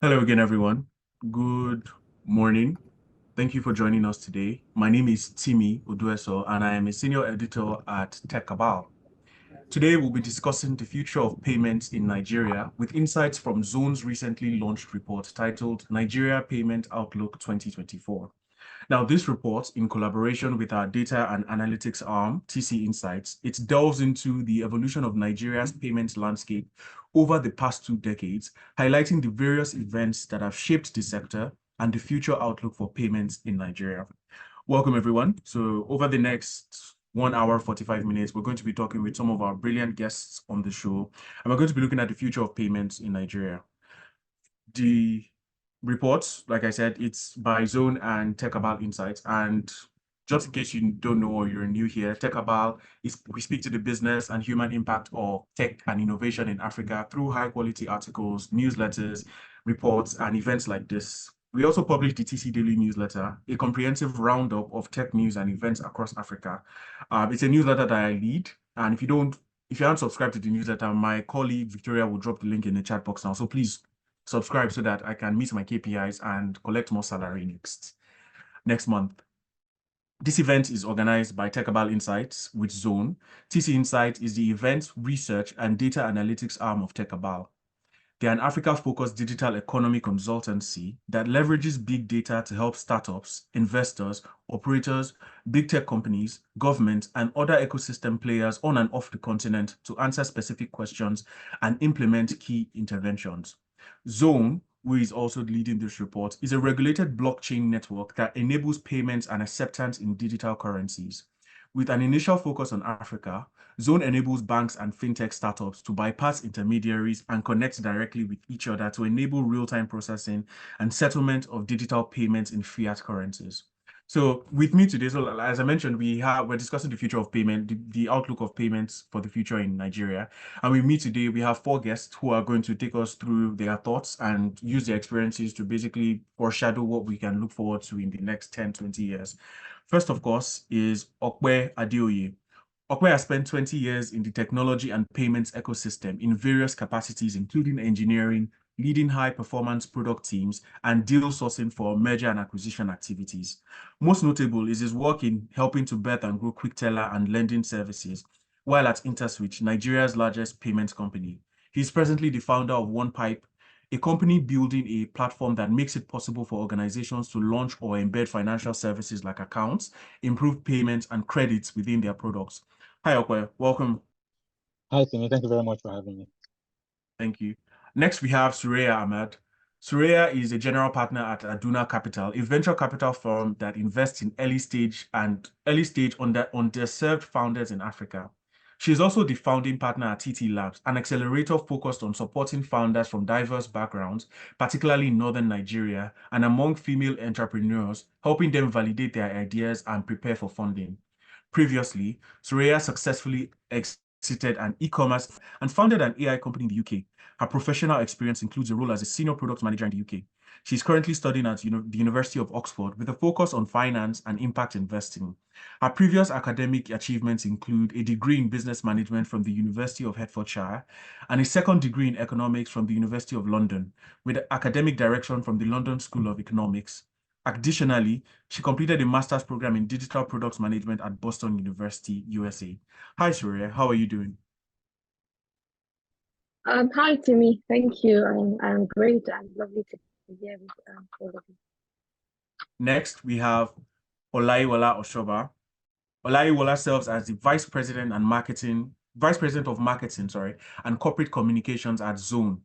Hello again, everyone. Good morning. Thank you for joining us today. My name is Timi Odueso, and I am a senior editor at TechCabal. Today, we'll be discussing the future of payments in Nigeria with insights from Zone's recently launched report titled Nigeria Payment Outlook 2024. Now, this report, in collaboration with our data and analytics arm, TC Insights, it delves into the evolution of Nigeria's payments landscape over the past 2 decades, highlighting the various events that have shaped the sector and the future outlook for payments in Nigeria. Welcome, everyone. So over the next 1 hour, 45 minutes, we're going to be talking with some of our brilliant guests on the show, and we're going to be looking at the future of payments in Nigeria. The reports, like I said, it's by Zone and TechCabal Insights. And just in case you don't know or you're new here, TechCabal is we speak to the business and human impact of tech and innovation in Africa through high quality articles, newsletters, reports, and events like this. We also publish the TC Daily newsletter, a comprehensive roundup of tech news and events across Africa. It's a newsletter that I lead, and if you haven't subscribed to the newsletter, my colleague Victoria will drop the link in the chat box now. So please subscribe so that I can meet my KPIs and collect more salary next month. This event is organized by TechCabal Insights with Zone. TC Insight is the event research and data analytics arm of TechCabal. They're an Africa-focused digital economy consultancy that leverages big data to help startups, investors, operators, big tech companies, governments, and other ecosystem players on and off the continent to answer specific questions and implement key interventions. Zone, who is also leading this report, is a regulated blockchain network that enables payments and acceptance in digital currencies. With an initial focus on Africa, Zone enables banks and fintech startups to bypass intermediaries and connect directly with each other to enable real-time processing and settlement of digital payments in fiat currencies. So with me today, so as I mentioned, we're discussing the future of payment, the outlook of payments for the future in Nigeria. And with me today, we have 4 guests who are going to take us through their thoughts and use their experiences to basically foreshadow what we can look forward to in the next 10, 20 years. First, of course, is Ope Adeoye. Ope has spent 20 years in the technology and payments ecosystem in various capacities, including engineering, leading high-performance product teams, and deal sourcing for merger and acquisition activities. Most notable is his work in helping to birth and grow QuickTeller and lending services, while at InterSwitch, Nigeria's largest payments company. He's presently the founder of Onepipe, a company building a platform that makes it possible for organizations to launch or embed financial services like accounts, improve payments, and credits within their products. Hi, Ope. Welcome. Hi, Timmy. Thank you very much for having me. Thank you. Next, we have Surayyah Ahmad. Surayyah is a general partner at Aduna Capital, a venture capital firm that invests in early stage underserved founders in Africa. She is also the founding partner at TT Labs, an accelerator focused on supporting founders from diverse backgrounds, particularly in northern Nigeria, and among female entrepreneurs, helping them validate their ideas and prepare for funding. Previously, Surayyah successfully exited an e-commerce and founded an AI company in the UK. Her professional experience includes a role as a senior product manager in the UK. She's currently studying at the University of Oxford with a focus on finance and impact investing. Her previous academic achievements include a degree in business management from the University of Hertfordshire and a second degree in economics from the University of London, with academic direction from the London School of Economics. Additionally, she completed a master's program in digital products management at Boston University, USA. Hi, Surayyah. How are you doing? Hi, Timmy. Thank you. I'm great. I'm lovely to be here with all of you. Next, we have Olayiwola Osoba. Olayiwola serves as the Vice President of Marketing, and Corporate Communications at Zone.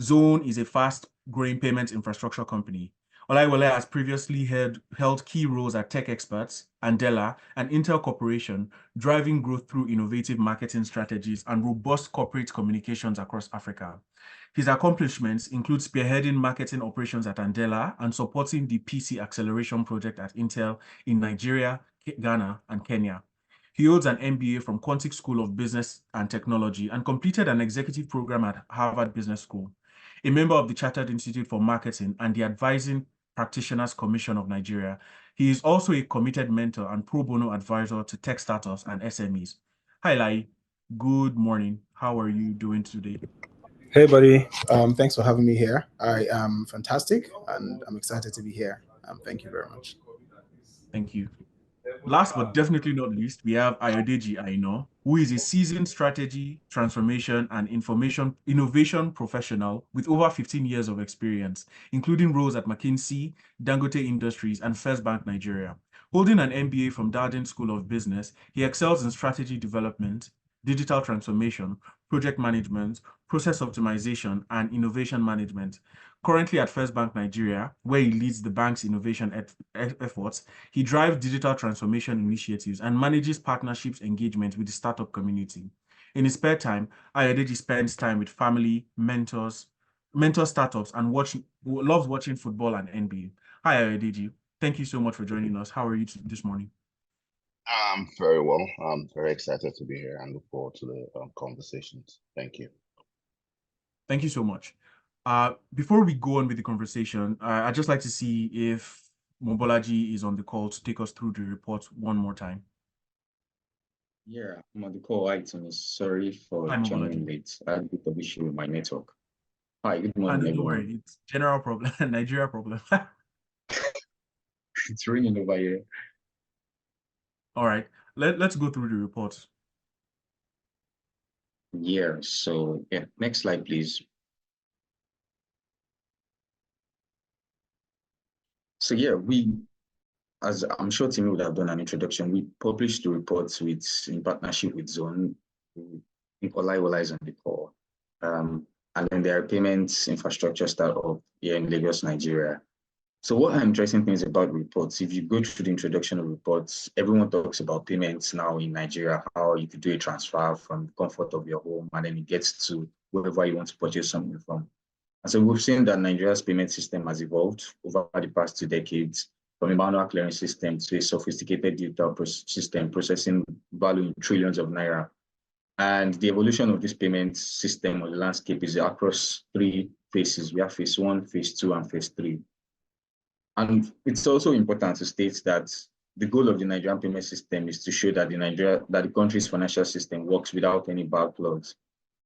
Zone is a fast-growing payment infrastructure company. Olayiwola has previously held key roles at Tech Experts, Andela, and Intel Corporation, driving growth through innovative marketing strategies and robust corporate communications across Africa. His accomplishments include spearheading marketing operations at Andela and supporting the PC acceleration project at Intel in Nigeria, Ghana, and Kenya. He holds an MBA from Quantic School of Business and Technology and completed an executive program at Harvard Business School. A member of the Chartered Institute for Marketing and the Advising Practitioners Commission of Nigeria, he is also a committed mentor and pro bono advisor to tech startups and SMEs. Hi, Lai. Good morning. How are you doing today? Hey, buddy. Thanks for having me here. I am fantastic and I'm excited to be here. Thank you very much. Thank you. Last but definitely not least, we have Ayodeji Aina, who is a seasoned strategy, transformation, and information innovation professional with over 15 years of experience, including roles at McKinsey, Dangote Industries, and FirstBank Nigeria. Holding an MBA from Darden School of Business, he excels in strategy development, digital transformation, project management, process optimization, and innovation management. Currently at FirstBank Nigeria, where he leads the bank's innovation efforts, he drives digital transformation initiatives and manages partnerships engagement with the startup community. In his spare time, Ayodeji spends time with family, mentor startups, and loves watching football and NBA. Hi, Ayodeji. Thank you so much for joining us. How are you this morning? I'm very well. I'm very excited to be here and look forward to the conversations. Thank you. Thank you so much. Before we go on with the conversation, I'd just like to see if Mobolaji is on the call to take us through the report one more time. Yeah, I'm on the call. Hi, Tony. Sorry for joining late. I had a bit of issue with my network. Hi, good morning, Don't everyone. worry, it's general problem, Nigeria problem. It's raining over here. All right, let's go through the report. Yeah, so yeah, next slide, please. So yeah, as I'm sure Timmy would have done an introduction, we published the reports in partnership with Zone. I think Olayiwola is on the call. And then there are payments infrastructure startup here in Lagos, Nigeria. So what are interesting things about reports? If you go through the introduction of reports, everyone talks about payments now in Nigeria, how you could do a transfer from the comfort of your home and then it gets to wherever you want to purchase something from. And so we've seen that Nigeria's payment system has evolved over the past 2 decades from a manual clearing system to a sophisticated digital system processing value in trillions of naira. And the evolution of this payment system or the landscape is across 3 phases. We have phase 1, phase 2, and phase 3. And it's also important to state that the goal of the Nigerian payment system is to show that the country's financial system works without any backlogs.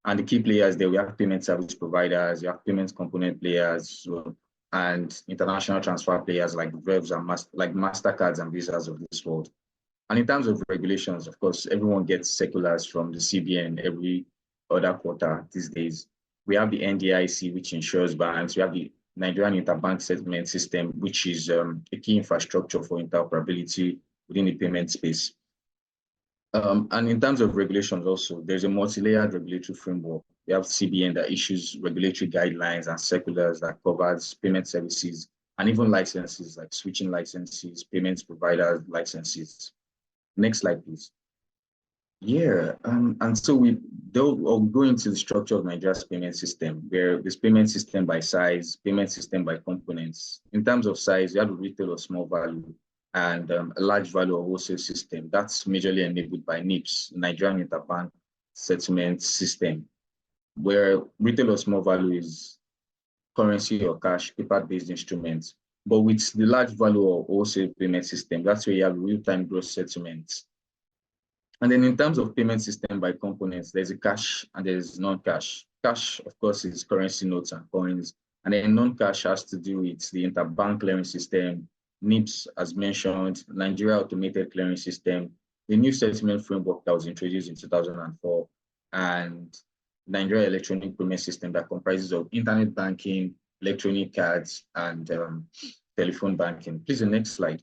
And the key players there, we have payment service providers, we have payment component players, and international transfer players like Verves and like MasterCards and Visas of this world. And in terms of regulations, of course, everyone gets circulars from the CBN every other quarter these days. We have the NDIC, which ensures banks. We have the Nigerian Interbank Settlement System, which is a key infrastructure for interoperability within the payment space. And in terms of regulations also, there's a multi-layered regulatory framework. We have CBN that issues regulatory guidelines and circulars that covers payment services and even licenses like switching licenses, payments provider licenses. Next slide, please. Yeah, and so they'll go into the structure of Nigeria's payment system, where this payment system by size, payment system by components. In terms of size, you have a retail or small value and a large value or wholesale system. That's majorly enabled by NIPS, Nigerian Interbank Settlement System, where retail or small value is currency or cash, paper-based instruments. But with the large value or wholesale payment system, that's where you have real-time gross settlements. And then in terms of payment system by components, there's a cash and there's non-cash. Cash, of course, is currency notes and coins. And then non-cash has to do with the interbank clearing system, NIPS, as mentioned, Nigeria Automated Clearing System, the new settlement framework that was introduced in 2004, and Nigeria Electronic Payment System that comprises of internet banking, electronic cards, and telephone banking. Please, the next slide.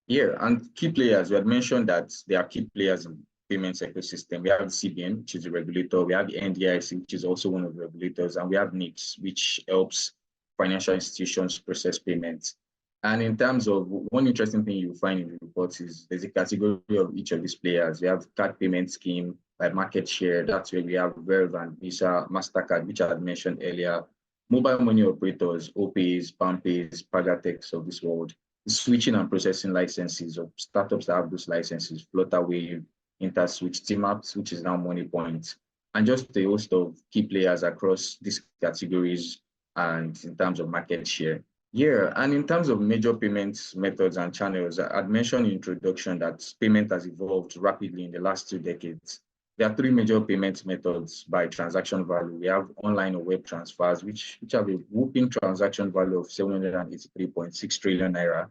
Yeah, and key players, we had mentioned that there are key players in payments ecosystem. We have the CBN, which is the regulator. We have the NDIC, which is also one of the regulators. And we have NIPS, which helps financial institutions process payments. And in terms of one interesting thing you find in the report is there's a category of each of these players. We have card payment scheme by market share. That's where we have Verve and Visa, MasterCard, which I had mentioned earlier. Mobile money operators, Opes, Pampes, Pagatex of this world. Switching and processing licenses of startups that have those licenses, Flutterwave, InterSwitch, TeamApps, which is now MoneyPoint, and just a host of key players across these categories and in terms of market share. Yeah, and in terms of major payments methods and channels, I'd mentioned in introduction that payment has evolved rapidly in the last 2 decades. there are three major payment methods by transaction value. We have online or web transfers, which have a whopping transaction value of 783.6 trillion naira.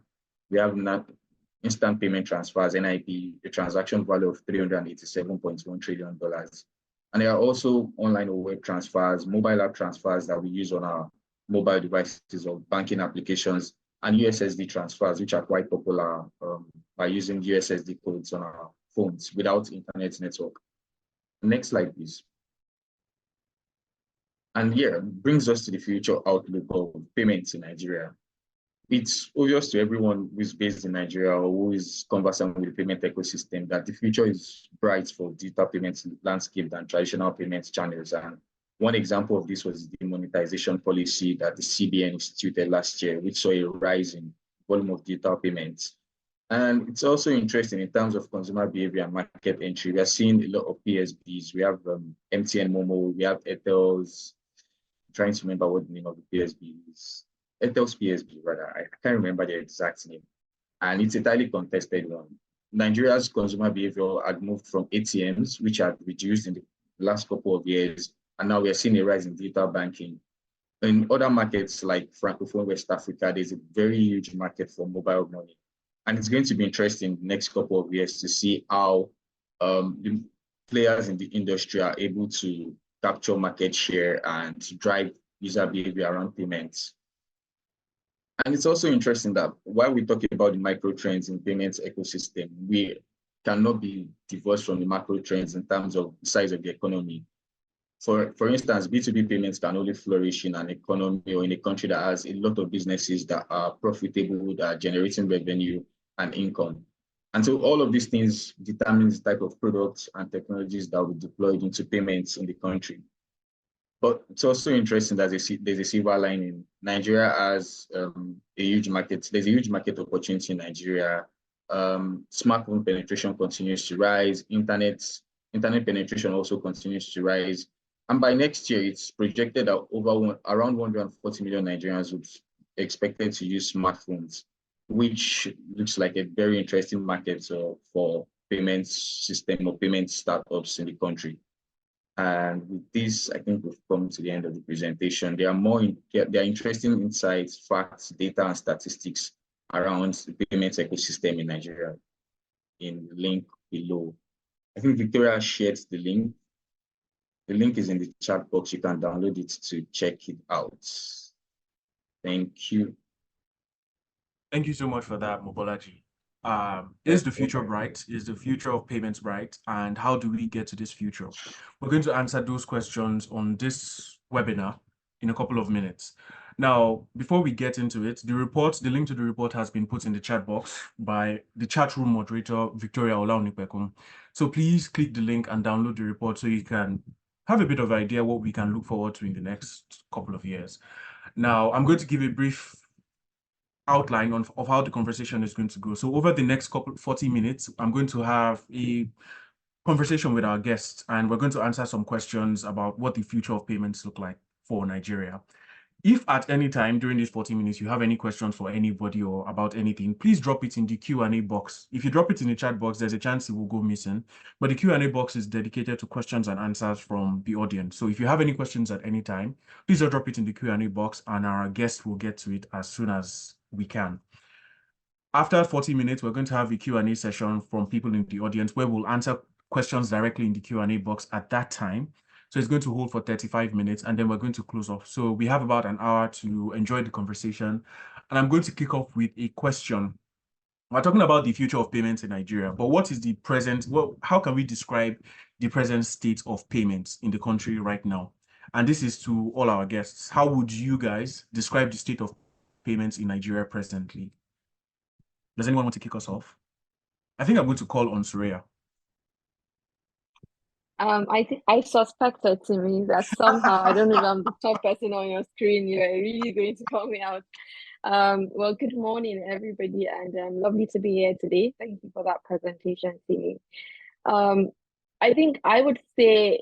We have instant payment transfers, NIP, a transaction value of $387.1 trillion. And there are also online or web transfers, mobile app transfers that we use on our mobile devices or banking applications, and USSD transfers, which are quite popular by using USSD codes on our phones without internet network. Next slide, please. And yeah, brings us to the future outlook of payments in Nigeria. It's obvious to everyone who is based in Nigeria or who is conversant with the payment ecosystem that the future is bright for digital payments landscape than traditional payments channels. And one example of this was the monetization policy that the CBN instituted last year, which saw a rise in volume of digital payments. And it's also interesting in terms of consumer behavior and market entry. We are seeing a lot of PSBs. We have MTN Momo, we have Airtel's, I'm trying to remember what the name of the PSB is. Airtel's PSB, rather. I can't remember the exact name. And it's a entirely contested one. Nigeria's consumer behavior had moved from ATMs, which had reduced in the last couple of years, and now we are seeing a rise in digital banking. In other markets like Francophone West Africa, there's a very huge market for mobile money. And it's going to be interesting the next couple of years to see how the players in the industry are able to capture market share and to drive user behavior around payments. And it's also interesting that while we're talking about the micro trends in payments ecosystem, we cannot be divorced from the macro trends in terms of the size of the economy. For instance, B2B payments can only flourish in an economy or in a country that has a lot of businesses that are profitable, that are generating revenue and income. And so all of these things determine the type of products and technologies that will be deployed into payments in the country. But it's also interesting that there's a silver lining. Nigeria has a huge market. There's a huge market opportunity in Nigeria. Smartphone penetration continues to rise. Internet penetration also continues to rise. And by next year, it's projected that around 140 million Nigerians would be expected to use smartphones, which looks like a very interesting market for payments system or payment startups in the country. And with this, I think we've come to the end of the presentation. There are interesting insights, facts, data, and statistics around the payment ecosystem in Nigeria in the link below. I think Victoria shared the link. The link is in the chat box. You can download it to check it out. Thank you. Thank you so much for that, Mobolaji. Is the future bright? Is the future of payments bright? And how do we get to this future? We're going to answer those questions on this webinar in a couple of minutes. Now, before we get into it, the link to the report has been put in the chat box by the chat room moderator, Victoria Olayiwola. So please click the link and download the report so you can have a bit of idea what we can look forward to in the next couple of years. Now, I'm going to give a brief outline of how the conversation is going to go. So over the next 40 minutes, I'm going to have a conversation with our guests, and we're going to answer some questions about what the future of payments look like for Nigeria. If at any time during these 40 minutes you have any questions for anybody or about anything, please drop it in the Q&A box. If you drop it in the chat box, there's a chance it will go missing. But the Q&A box is dedicated to questions and answers from the audience. So if you have any questions at any time, please drop it in the Q&A box, and our guests will get to it as soon as we can. After 40 minutes, we're going to have a Q&A session from people in the audience where we'll answer questions directly in the Q&A box at that time. So it's going to hold for 35 minutes, and then we're going to close off. So we have about an hour to enjoy the conversation. And I'm going to kick off with a question. We're talking about the future of payments in Nigeria, but what is the present, how can we describe the present state of payments in the country right now? And this is to all our guests. How would you guys describe the state of payments in Nigeria presently? Does anyone want to kick us off? I think I'm going to call on Surayyah. I suspected to me that somehow, I don't know if I'm the top person on your screen, you're really going to call me out. Well, good morning, everybody, and lovely to be here today. Thank you for that presentation, Timmy. I think I would say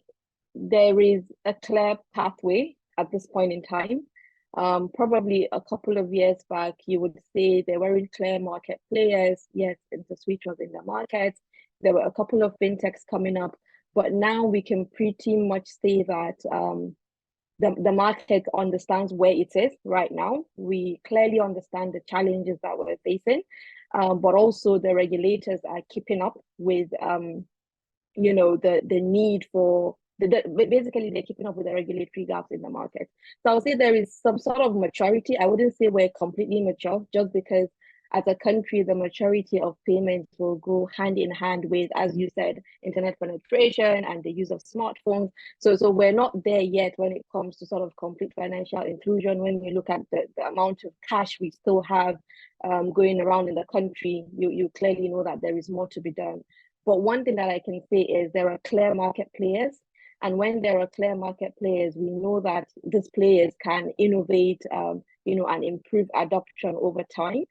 there is a clear pathway at this point in time. Probably a couple of years back, you would say there weren't clear market players. Yes, the switch was in the market. There were a couple of fintechs coming up, But now we can pretty much say that the market understands where it is right now. We clearly understand the challenges that we're facing, but also the regulators are keeping up with the need for basically they're keeping up with the regulatory gaps in the market. So I would say there is some sort of maturity. I wouldn't say we're completely mature, just because as a country, the maturity of payments will go hand in hand with, as you said, internet penetration and the use of smartphones. So we're not there yet when it comes to sort of complete financial inclusion. When we look at the amount of cash we still have going around in the country, you clearly know that there is more to be done. But one thing that I can say is there are clear market players. And when there are clear market players, we know that these players can innovate, and improve adoption over time.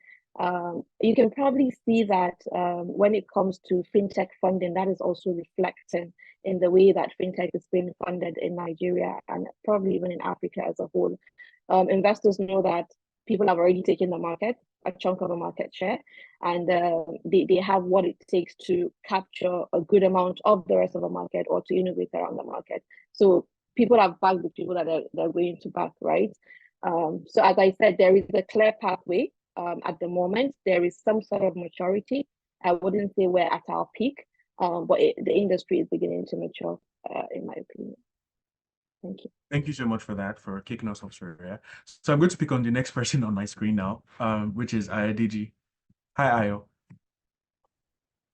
You can probably see that when it comes to fintech funding, that is also reflecting in the way that fintech is being funded in Nigeria and probably even in Africa as a whole. Investors know that people have already taken the market, a chunk of the market share, and they have what it takes to capture a good amount of the rest of the market or to innovate around the market. So people have backed the people that they're going to back, right? So as I said, there is a clear pathway. At the moment, there is some sort of maturity. I wouldn't say we're at our peak, but the industry is beginning to mature, in my opinion. Thank you. Thank you so much for that, for kicking us off, Surayyah. So I'm going to pick on the next person on my screen now, which is Ayodeji. Hi,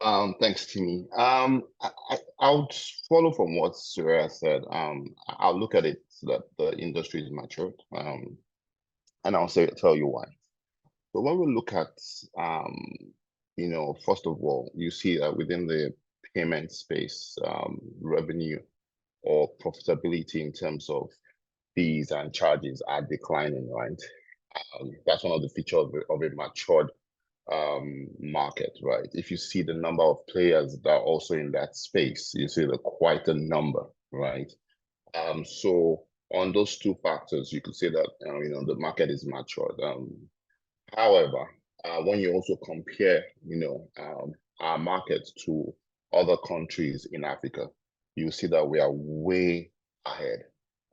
Ayo. Thanks, Timmy. I'll follow from what Surayyah said. I'll look at it so that the industry is matured, and I'll tell you why. But when we look at, first of all, you see that within the payment space, revenue or profitability in terms of fees and charges are declining, right? That's one of the features of a matured market, right? If you see the number of players that are also in that space, you see quite a number, right? So on those two factors, you could say that the market is matured. However, when you also compare, our market to other countries in Africa, you see that we are way ahead.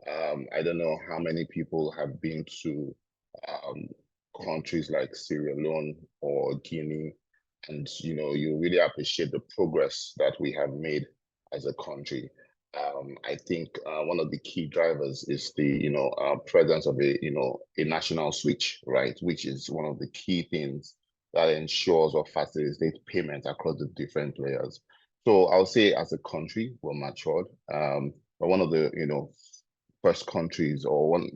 I don't know how many people have been to countries like Sierra Leone or Guinea, and you really appreciate the progress that we have made as a country. I think one of the key drivers is the presence of a national switch, right, which is one of the key things that ensures or facilitates payment across the different players. So I'll say as a country we're matured. But one of the first countries, or one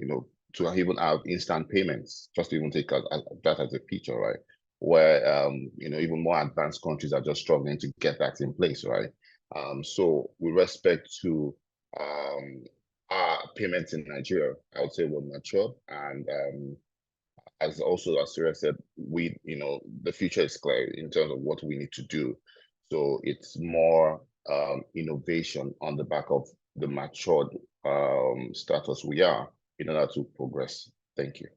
to even have instant payments, just to even take that as a feature, right? Where even more advanced countries are just struggling to get that in place, right? So with respect to our payments in Nigeria, I would say we're mature, and as Surayyah said, the future is clear in terms of what we need to do. So it's more innovation on the back of the matured status we are in order to progress. Thank you.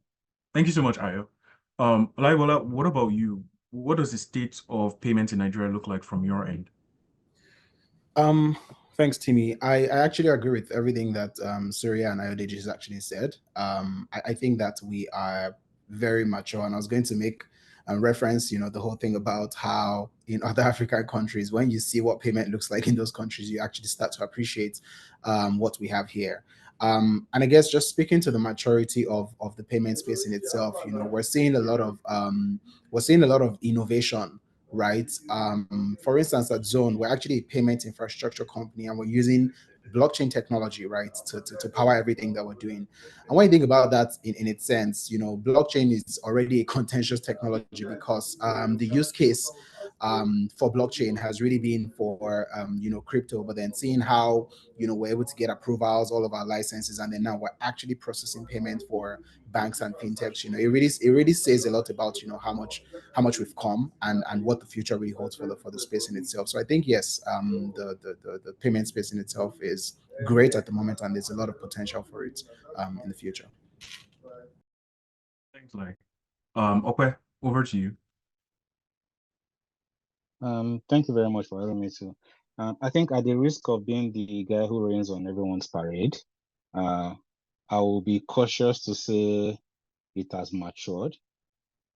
Thank you so much, Ayo. Olayiwola, what about you? What does the state of payments in Nigeria look like from your end? Thanks, Timmy. I actually agree with everything that Surayyah and Ayodeji has actually said. I think that we are very mature, and I was going to make a reference, the whole thing about how in other African countries, when you see what payment looks like in those countries, you actually start to appreciate what we have here. And I guess just speaking to the maturity of the payment space in itself, we're seeing a lot of innovation, right? For instance, at Zone, we're actually a payment infrastructure company, and we're using blockchain technology, right, to power everything that we're doing. And when you think about that in its sense, blockchain is already a contentious technology because the use case for blockchain has really been for crypto, but then seeing how we're able to get approvals, all of our licenses, and then now we're actually processing payment for banks and fintechs. It really says a lot about how much we've come and what the future really holds for the space in itself. So I think yes, the payment space in itself is great at the moment, and there's a lot of potential for it in the future. Thanks, Lai. Ope, over to you. Thank you very much for having me to I think at the risk of being the guy who rains on everyone's parade, I will be cautious to say it has matured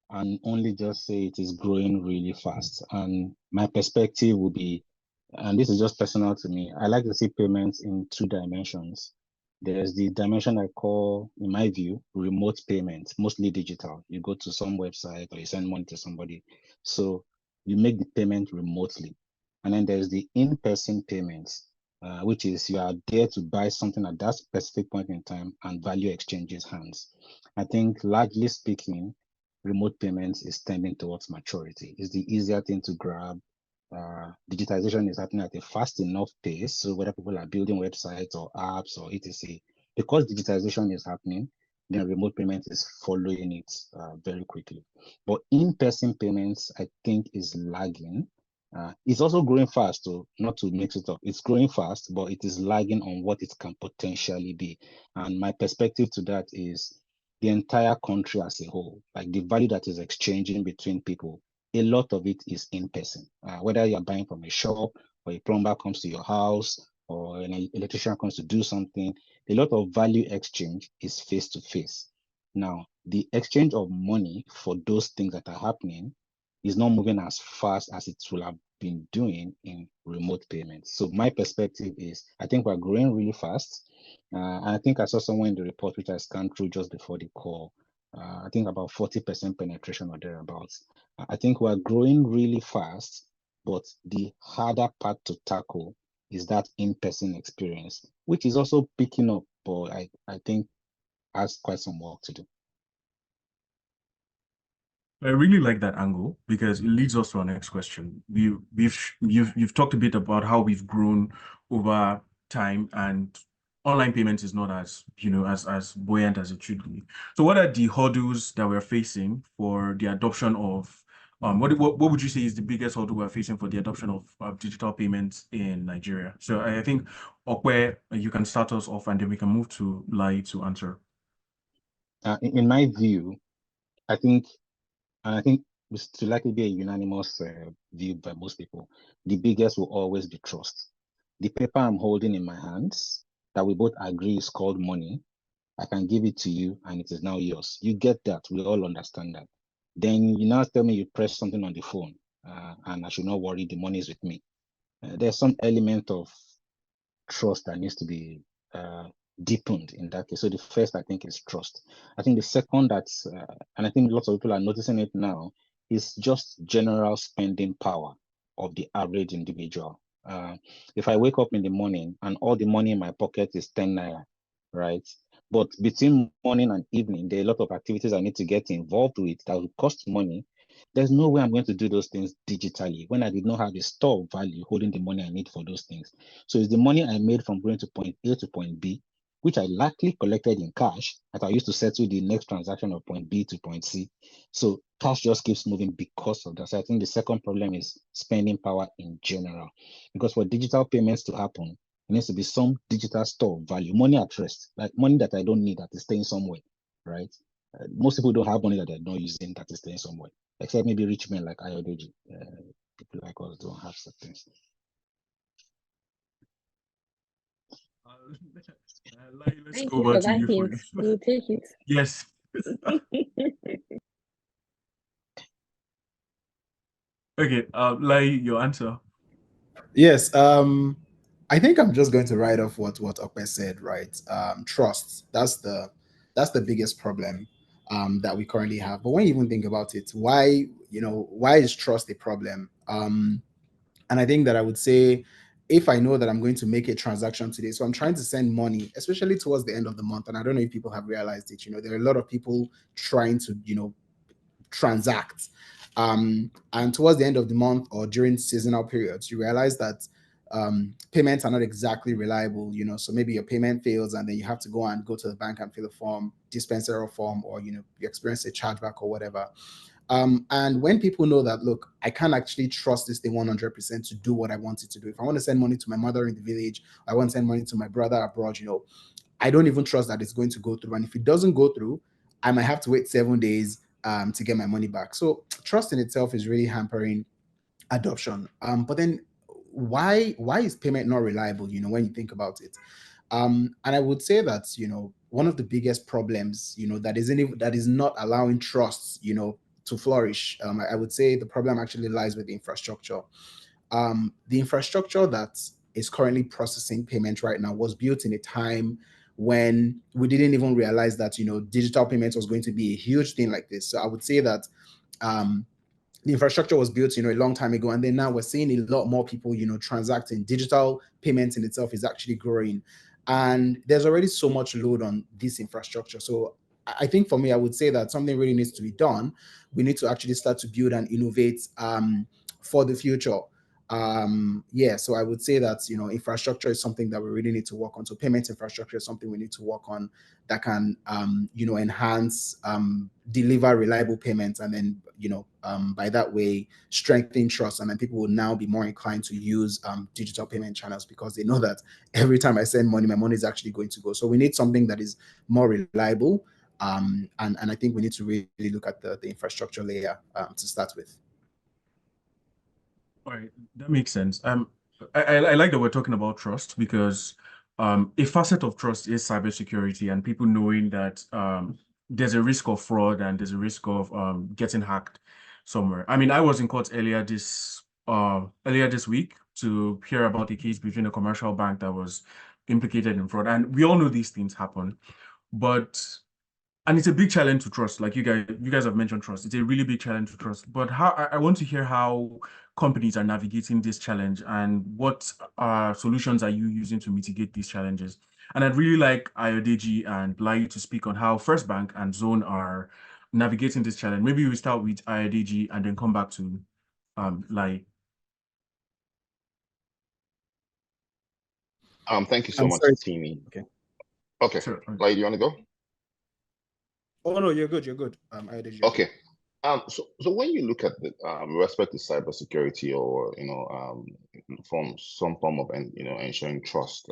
and only just say it is growing really fast. And my perspective would be, and this is just personal to me, I like to see payments in two dimensions. There's the dimension I call, in my view, remote payments, mostly digital. You go to some website or you send money to somebody. So you make the payment remotely. And then there's the in-person payments, which is you are there to buy something at that specific point in time and value exchanges hands. I think largely speaking, remote payments is tending towards maturity. It's the easier thing to grab. Digitization is happening at a fast enough pace. So whether people are building websites or apps or etc., because digitization is happening, then remote payment is following it very quickly. But in-person payments, I think, is lagging. It's also growing fast, so not to mix it up. It's growing fast, but it is lagging on what it can potentially be. And my perspective to that is the entire country as a whole, like the value that is exchanging between people, a lot of it is in person. Whether you're buying from a shop or a plumber comes to your house or an electrician comes to do something, a lot of value exchange is face to face. Now, the exchange of money for those things that are happening is not moving as fast as it will have been doing in remote payments. So my perspective is, I think we're growing really fast. And I think I saw somewhere in the report, which I scanned through just before the call, I think about 40% penetration or thereabouts. I think we're growing really fast, but the harder part to tackle is that in-person experience, which is also picking up, but I think has quite some work to do. I really like that angle because it leads us to our next question. You've talked a bit about how we've grown over time and online payments is not as as buoyant as it should be. So what are the hurdles that we're facing for the adoption of what would you say is the biggest hurdle we're facing for the adoption of digital payments in Nigeria? So I think Ope, you can start us off and then we can move to Lai to answer. In my view, I think it's to likely be a unanimous view by most people. The biggest will always be trust. The paper I'm holding in my hands that we both agree is called money, I can give it to you and it is now yours. You get that. We all understand that. Then you now tell me you press something on the phone and I should not worry, the money is with me. There's some element of trust that needs to be deepened in that case. So the first, I think, is trust. I think the second, and I think lots of people are noticing it now, is just general spending power of the average individual. If I wake up in the morning and all the money in my pocket is 10 naira, right? But between morning and evening, there are a lot of activities I need to get involved with that will cost money. There's no way I'm going to do those things digitally when I did not have a store of value holding the money I need for those things. So it's the money I made from going to point A to point B, which I likely collected in cash that I used to settle the next transaction of point B to point C. So cash just keeps moving because of that. So I think the second problem is spending power in general. Because for digital payments to happen, there needs to be some digital store of value, money at rest, like money that I don't need that is staying somewhere, right? Most people don't have money that they're not using that is staying somewhere, except maybe rich men like Ayodeji. People like us don't have such things. Let's Thank go you over for to that you hint. first. We'll take it. Yes. Okay, Lai, your answer. Yes, I think I'm just going to write off what Ope said, right? Trust. That's the biggest problem that we currently have. But when you even think about it, why is trust a problem? And I think that I would say, if I know that I'm going to make a transaction today, so I'm trying to send money, especially towards the end of the month, and I don't know if people have realized it. There are a lot of people trying to transact. And towards the end of the month or during seasonal periods, you realize that payments are not exactly reliable, so maybe your payment fails and then you have to go to the bank and fill a form, dispenser a form, or you experience a chargeback or whatever. And when people know that, look, I can't actually trust this thing 100% to do what I want it to do. If I want to send money to my mother in the village, I want to send money to my brother abroad, I don't even trust that it's going to go through. And if it doesn't go through, I might have to wait 7 days to get my money back. So trust in itself is really hampering adoption. But then why is payment not reliable, when you think about it? And I would say that, one of the biggest problems, that is not allowing trust, to flourish. I would say the problem actually lies with the infrastructure. The infrastructure that is currently processing payment right now was built in a time when we didn't even realize that, digital payments was going to be a huge thing like this. So I would say that the infrastructure was built, a long time ago, and then now we're seeing a lot more people, transacting. Digital payments in itself is actually growing, and there's already so much load on this infrastructure. So I think for me, I would say that something really needs to be done. We need to actually start to build and innovate for the future. So I would say that, infrastructure is something that we really need to work on. So payment infrastructure is something we need to work on that can enhance, deliver reliable payments, and then by that way strengthen trust, and then people will now be more inclined to use digital payment channels, because they know that every time I send money, my money is actually going to go. So we need something that is more reliable, and I think we need to really look at the infrastructure layer to start with. All right, that makes sense. I like that we're talking about trust, because a facet of trust is cybersecurity, and people knowing that there's a risk of fraud and there's a risk of getting hacked somewhere. I mean, I was in court earlier this week to hear about a case between a commercial bank that was implicated in fraud, and we all know these things happen, and it's a big challenge to trust. Like you guys have mentioned trust. It's a really big challenge to trust. But I want to hear how companies are navigating this challenge, and what solutions are you using to mitigate these challenges. And I'd really like Ayodeji and Lai to speak on how FirstBank and Zone are navigating this challenge. Maybe we start with Ayodeji and then come back to Lai. Thank you so I'm much, sorry. Timmy. Okay. Sure. Lai, do you want to go? Oh no, you're good. Ayodeji, Okay. So when you look at the respect to cybersecurity, or from some form of ensuring trust,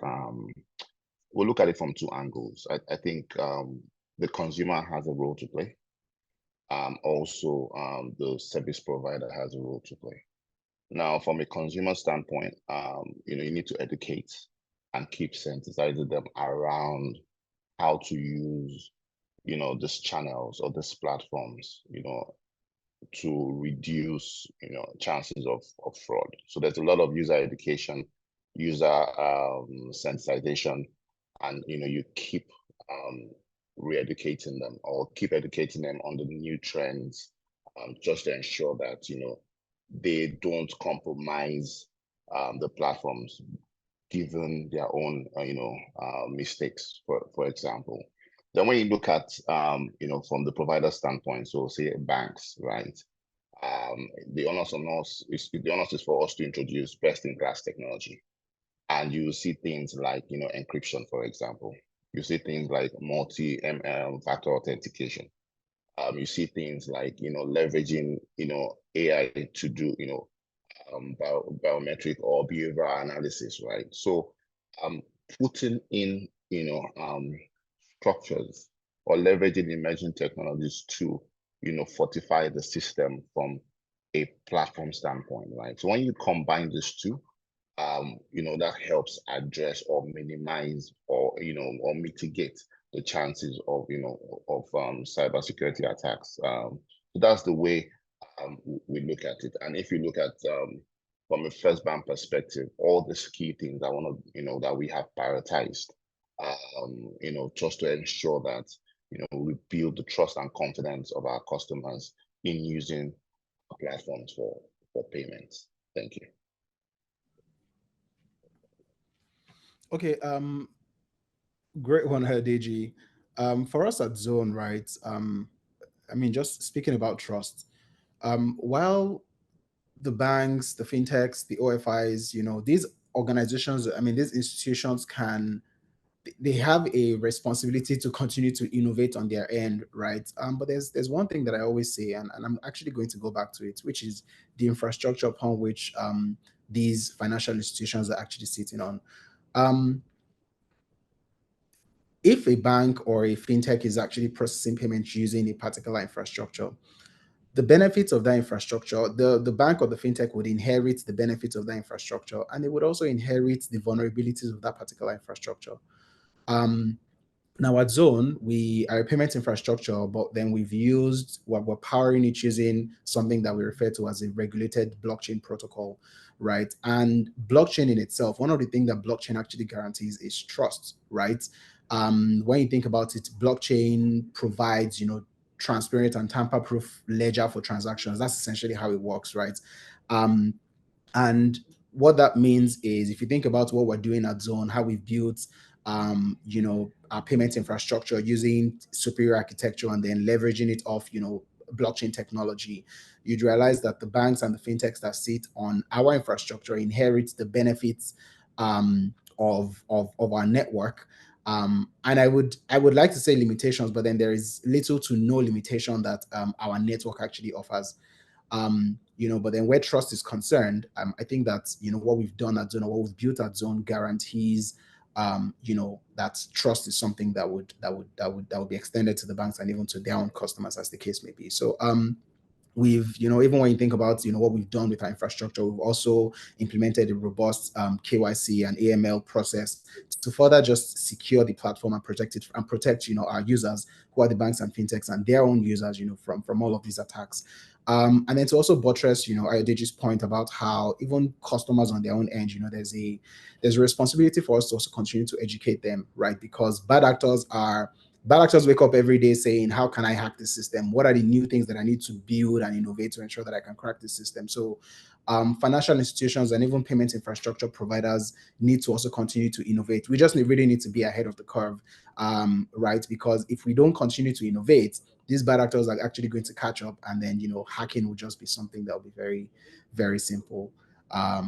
we'll look at it from two angles. I think the consumer has a role to play. Also, the service provider has a role to play. Now, from a consumer standpoint, you need to educate and keep sensitizing them around how to use these channels or these platforms, to reduce chances of fraud. So there's a lot of user education, user sensitization, and you keep re-educating them, or keep educating them on the new trends, just to ensure that they don't compromise the platforms, given their own mistakes, for example. Then when you look at from the provider standpoint, so say banks, right? The onus is for us to introduce best-in-class technology, and you see things like encryption, for example. You see things like multi-factor authentication. You see things like leveraging AI to do biometric or behavioral analysis, right? So putting in structures or leveraging emerging technologies to fortify the system from a platform standpoint, right? So when you combine these two, that helps address or minimize or or mitigate the chances of cybersecurity attacks. So that's the way we look at it. And if you look at from a FirstBank perspective, all these key things I want to that we have prioritized, just to ensure that we build the trust and confidence of our customers in using platforms for payments. Thank you. Okay, great one, Ayodeji. For us at Zone, right? I mean, just speaking about trust, while the banks, the fintechs, the OFIs, these organizations, I mean, these institutions they have a responsibility to continue to innovate on their end, right? But there's one thing that I always say, and I'm actually going to go back to it, which is the infrastructure upon which these financial institutions are actually sitting on. If a bank or a fintech is actually processing payments using a particular infrastructure, the benefits of that infrastructure, the bank or the fintech would inherit the benefits of that infrastructure, and they would also inherit the vulnerabilities of that particular infrastructure. Now at Zone, we are a payment infrastructure, but then we're powering it using something that we refer to as a regulated blockchain protocol, right? And blockchain in itself, one of the things that blockchain actually guarantees is trust, right? When you think about it, blockchain provides, transparent and tamper-proof ledger for transactions. That's essentially how it works, right? And what that means is, if you think about what we're doing at Zone, how we've built our payment infrastructure using superior architecture and then leveraging it off, blockchain technology, you'd realize that the banks and the fintechs that sit on our infrastructure inherit the benefits of our network. And I would like to say limitations, but then there is little to no limitation that our network actually offers. But then where trust is concerned, I think that what we've done at Zone, or what we've built at Zone, guarantees that trust is something that would be extended to the banks and even to their own customers, as the case may be. So we've, even when you think about, what we've done with our infrastructure, we've also implemented a robust KYC and AML process to further just secure the platform and protect it and protect, our users, who are the banks and fintechs, and their own users, from all of these attacks. And then to also buttress, Ayodeji's point about how even customers on their own end, there's a responsibility for us to also continue to educate them, right? Because bad actors wake up every day saying, how can I hack the system? What are the new things that I need to build and innovate to ensure that I can crack the system? So financial institutions and even payment infrastructure providers need to also continue to innovate. We just really need to be ahead of the curve, right? Because if we don't continue to innovate, these bad actors are actually going to catch up, and then, hacking will just be something that will be very, very simple. I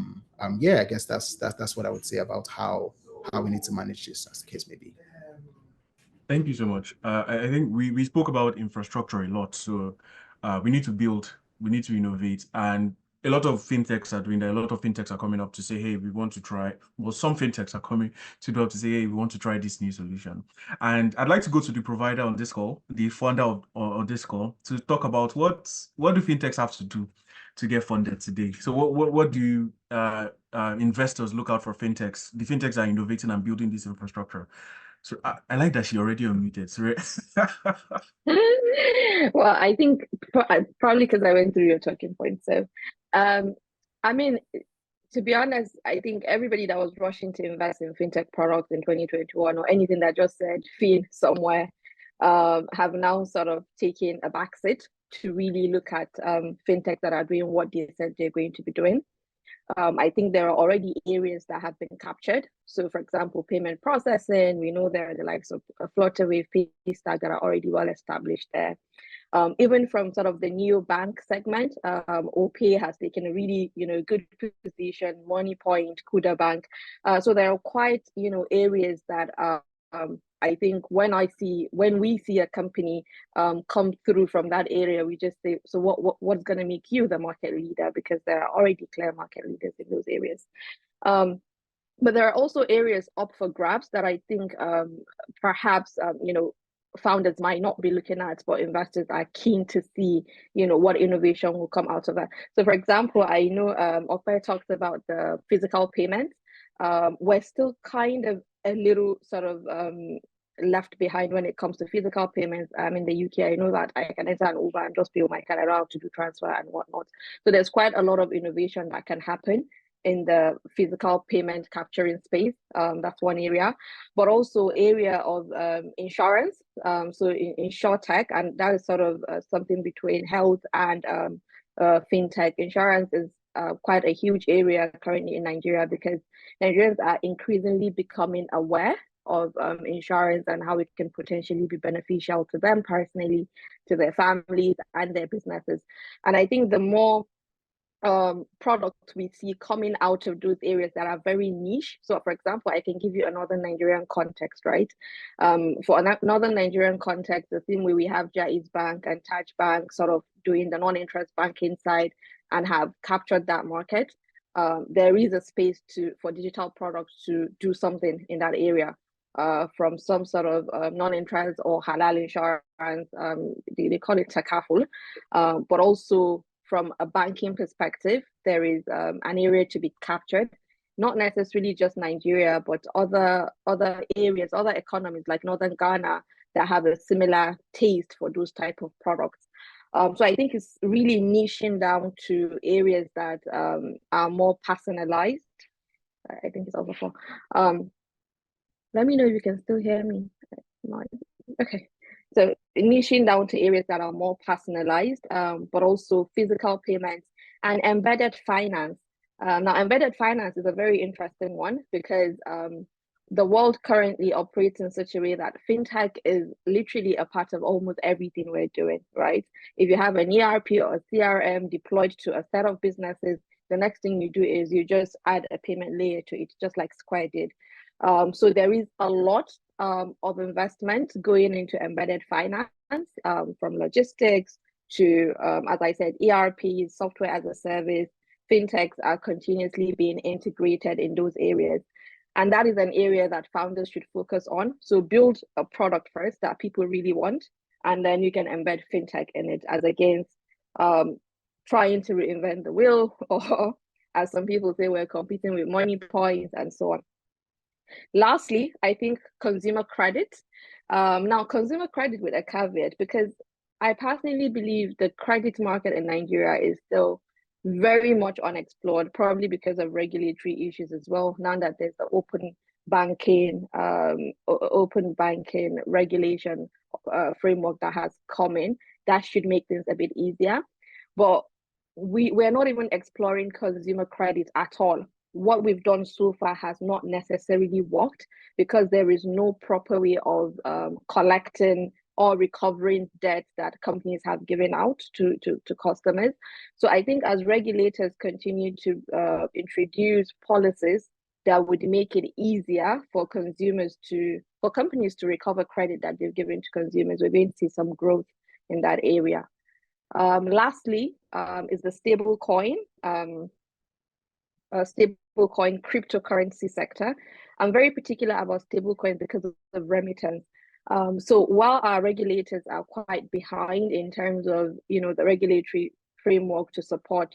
guess that's what I would say about how we need to manage this, as the case may be. Thank you so much. I think we spoke about infrastructure a lot. So we need to build, we need to innovate. And a lot of fintechs are doing that. A lot of fintechs are coming up to say, hey, we want to try. Well, some fintechs are coming to say, hey, we want to try this new solution. And I'd like to go to the provider on this call, the funder on this call, to talk about what do fintechs have to do to get funded today. So what do investors look out for fintechs? The fintechs are innovating and building this infrastructure. So I like that she already unmuted. Sorry. Well, I think probably because I went through your talking points. So, I mean, to be honest, I think everybody that was rushing to invest in fintech products in 2021 or anything that just said fin somewhere have now sort of taken a backseat to really look at fintech that are doing what they said they're going to be doing. I think there are already areas that have been captured. So, for example, payment processing, we know there are the likes of Flutterwave, Paystack that are already well established there. Even from sort of the neo bank segment, Ope has taken a really, good position, Moniepoint, Kuda Bank. So there are quite, areas that I think when we see a company come through from that area, we just say, so what's going to make you the market leader? Because there are already clear market leaders in those areas. But there are also areas up for grabs that I think perhaps founders might not be looking at, but investors are keen to see, what innovation will come out of that. So, for example, I know Ope talks about the physical payments. We're still kind of a little sort of left behind when it comes to physical payments. In the UK, I know that I can enter an Uber and just pay with my card. I don't have to do transfer and whatnot. So there's quite a lot of innovation that can happen in the physical payment capturing space. That's one area, but also area of insurance. So in InsurTech, and that is sort of something between health and fintech. Insurance is quite a huge area currently in Nigeria because Nigerians are increasingly becoming aware of insurance and how it can potentially be beneficial to them personally, to their families and their businesses. And I think the more products we see coming out of those areas that are very niche. So, for example, I can give you another Nigerian context, right? For another Nigerian context, the same way we have Jaiz Bank and Taj Bank sort of doing the non-interest banking side and have captured that market. There is a space for digital products to do something in that area. from some sort of non-interest or halal insurance. They call it TechCabal, but also from a banking perspective, there is an area to be captured. Not necessarily just Nigeria, but other areas, other economies like Northern Ghana that have a similar taste for those type of products. So I think it's really niching down to areas that are more personalized. I think it's over for. Let me know if you can still hear me. Okay. So niching down to areas that are more personalized, but also physical payments and embedded finance. Now, embedded finance is a very interesting one because the world currently operates in such a way that fintech is literally a part of almost everything we're doing, right? If you have an ERP or a CRM deployed to a set of businesses, the next thing you do is you just add a payment layer to it, just like Square did. So there is a lot of investment going into embedded finance, from logistics to, as I said, ERP, software as a service. Fintechs are continuously being integrated in those areas. And that is an area that founders should focus on. So build a product first that people really want, and then you can embed fintech in it, as against trying to reinvent the wheel, or as some people say, we're competing with Moniepoint and so on. Lastly, I think consumer credit. Now, consumer credit with a caveat, because I personally believe the credit market in Nigeria is still very much unexplored, probably because of regulatory issues as well. Now that there's the open banking regulation framework that has come in, that should make things a bit easier. But we're not even exploring consumer credit at all. What we've done so far has not necessarily worked because there is no proper way of collecting or recovering debt that companies have given out to customers. So I think as regulators continue to introduce policies that would make it easier for companies to recover credit that they've given to consumers, we're going to see some growth in that area. Lastly, is the stable coin cryptocurrency sector. I'm very particular about stablecoins because of remittance. So while our regulators are quite behind in terms of the regulatory framework to support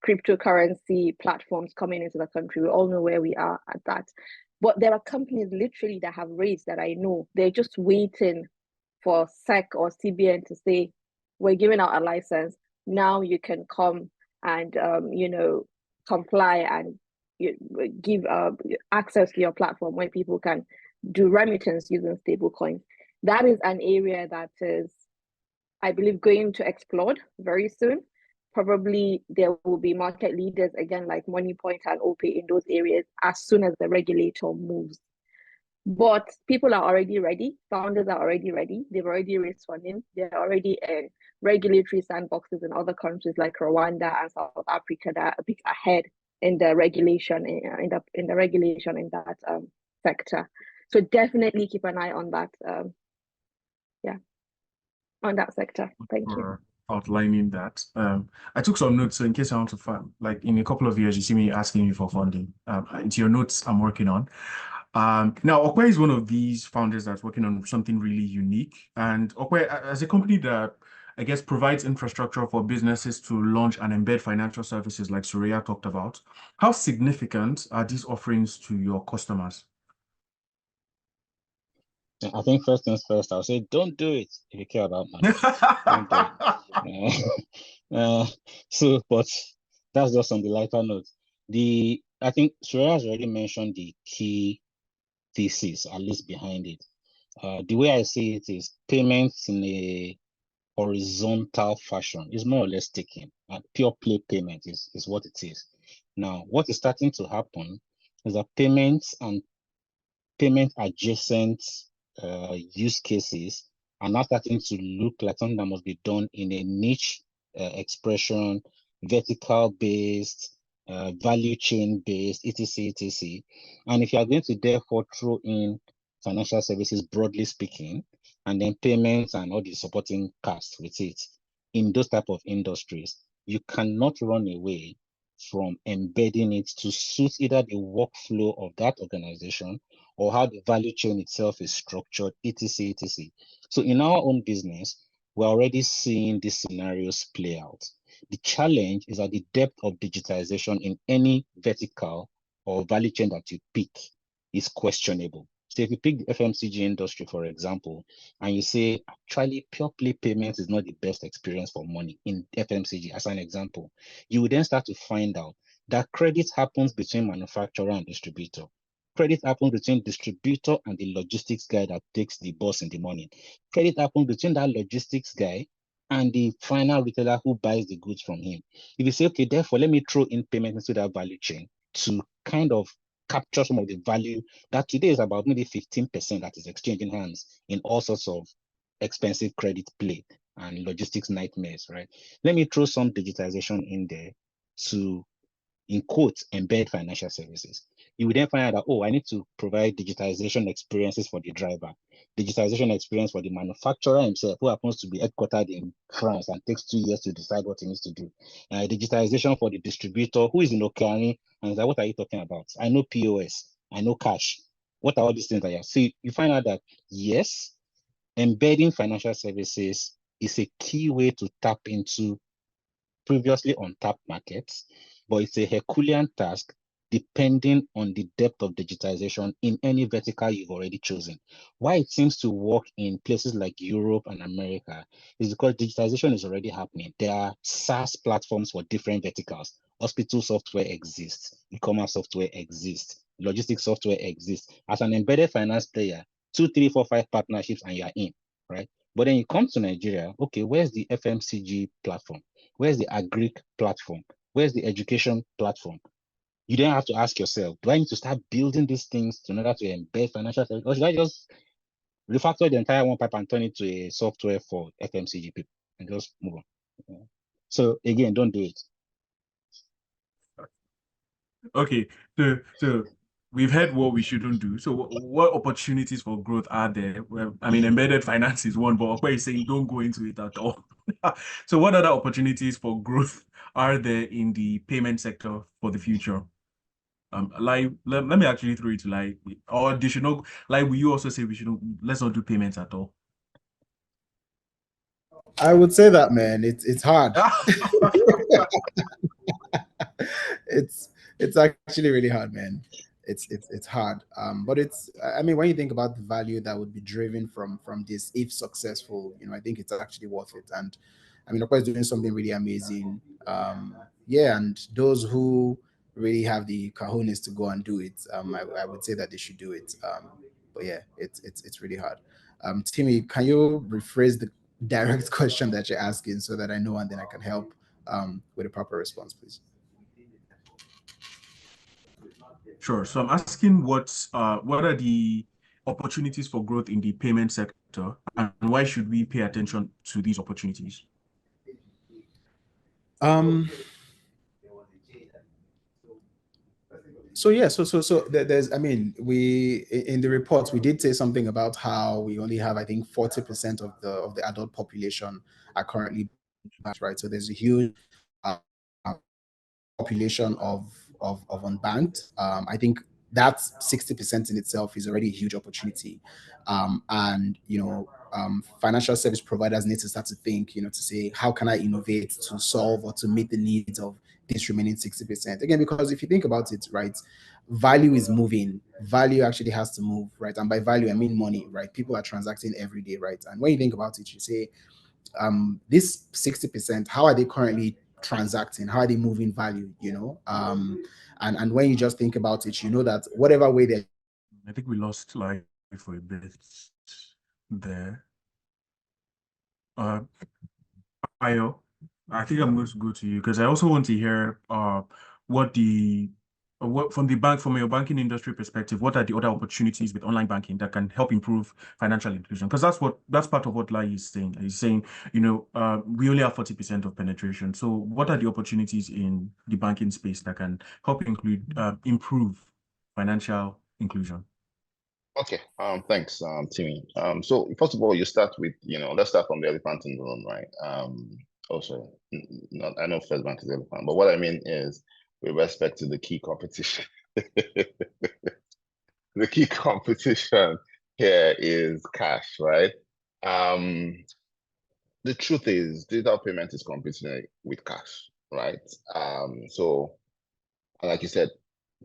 cryptocurrency platforms coming into the country, we all know where we are at that. But there are companies literally that have raised that I know they're just waiting for SEC or CBN to say, we're giving out a license. Now you can come and comply and give access to your platform where people can do remittance using stablecoins. That is an area that is, I believe, going to explode very soon. Probably there will be market leaders again like Moniepoint and Ope in those areas as soon as the regulator moves. But people are already ready. Founders are already ready. They've already raised funding. They're already in regulatory sandboxes in other countries like Rwanda and South Africa that are a bit ahead in the regulation in that sector. So definitely keep an eye on that. On that sector. Thank you. Outlining that. I took some notes, so in case I want to find, like in a couple of years, you see me asking you for funding. It's your notes I'm working on. Now, Ope is one of these founders that's working on something really unique. And Ope, as a company that I guess provides infrastructure for businesses to launch and embed financial services like Surayyah talked about, how significant are these offerings to your customers? I think first things first, I'll say, don't do it if you care about money. Don't do it. But that's just on the lighter note. I think Surayyah has already mentioned the key thesis, at least behind it. The way I see it is payments in a horizontal fashion is more or less taken. Pure play payment is what it is. Now, what is starting to happen is that payments and payment adjacent use cases are now starting to look like something that must be done in a niche expression, vertical based, value chain based, etc. And if you are going to therefore throw in financial services broadly speaking, and then payments and all the supporting cast with it in those type of industries, you cannot run away from embedding it to suit either the workflow of that organization or how the value chain itself is structured, etc., etc. So in our own business, we're already seeing these scenarios play out. The challenge is that the depth of digitization in any vertical or value chain that you pick is questionable. So if you pick the FMCG industry, for example, and you say, actually, pure play payments is not the best experience for money in FMCG, as an example, you will then start to find out that credit happens between manufacturer and distributor. Credit happens between distributor and the logistics guy that takes the bus in the morning. Credit happens between that logistics guy and the final retailer who buys the goods from him. If you say, okay, therefore, let me throw in payment into that value chain to kind of capture some of the value that today is about maybe 15% that is exchanging hands in all sorts of expensive credit play and logistics nightmares, right? Let me throw some digitization in there to, in quotes, embed financial services. You will then find out that, oh, I need to provide digitization experiences for the driver, digitization experience for the manufacturer himself, who happens to be headquartered in France and takes 2 years to decide what he needs to do. Digitization for the distributor, who is in Okani, and is like, what are you talking about? I know POS, I know cash. What are all these things that you have? So you find out that, yes, embedding financial services is a key way to tap into previously untapped markets, but it's a Herculean task depending on the depth of digitization in any vertical you've already chosen. Why it seems to work in places like Europe and America is because digitization is already happening. There are SaaS platforms for different verticals. Hospital software exists, e-commerce software exists, logistics software exists. As an embedded finance player, 2, 3, 4, 5 partnerships and you're in, right? But then you come to Nigeria, okay, where's the FMCG platform? Where's the agric platform? Where's the education platform? You then have to ask yourself, do I need to start building these things in order to embed financial services? Or should I just refactor the entire Onepipe and turn it to a software for FMCG people and just move on? So again, don't do it. Okay, so we've heard what we shouldn't do. So what opportunities for growth are there? Well, I mean, embedded finance is one, but Ope is saying don't go into it at all. So what other opportunities for growth are there in the payment sector for the future? Like let me actually throw it to like, or they should not, like, will you also say we shouldn't, let's not do payments at all? I would say that, man, it's hard. It's actually really hard, man. It's hard. But it's, I mean, when you think about the value that would be driven from this, if successful, I think it's actually worth it. And I mean, of course, doing something really amazing. Yeah, and those who really have the cojones to go and do it, I would say that they should do it. But yeah, it's really hard. Timmy, can you rephrase the direct question that you're asking so that I know and then I can help with a proper response, please? Sure. So I'm asking what are the opportunities for growth in the payment sector, and why should we pay attention to these opportunities? So yeah, so there's, I mean, we in the report we did say something about how we only have, I think, 40% of the adult population are currently banked, right? So there's a huge population of unbanked. I think that 60% in itself is already a huge opportunity. And financial service providers need to start to think, to say, how can I innovate to solve or to meet the needs of this remaining 60%? Again, because if you think about it, right, value is moving. Value actually has to move, right? And by value, I mean money, right? People are transacting every day, right? And when you think about it, you say, this 60%, how are they currently transacting? How are they moving value? And when you just think about it, that whatever way they, I think we lost like for a bit there. Ayo, I think I'm going to go to you because I also want to hear what from your banking industry perspective, what are the other opportunities with online banking that can help improve financial inclusion? Because that's part of what Lai is saying. He's saying, we only have 40% of penetration. So what are the opportunities in the banking space that can help improve financial inclusion? Okay. Thanks, Timmy. So first of all, you start with, let's start from the elephant in the room, right? Also, I know FirstBank is the elephant, but what I mean is with respect to the key competition. the key competition here is cash, right? Um, the truth is digital payment is competing with cash, right? So like you said,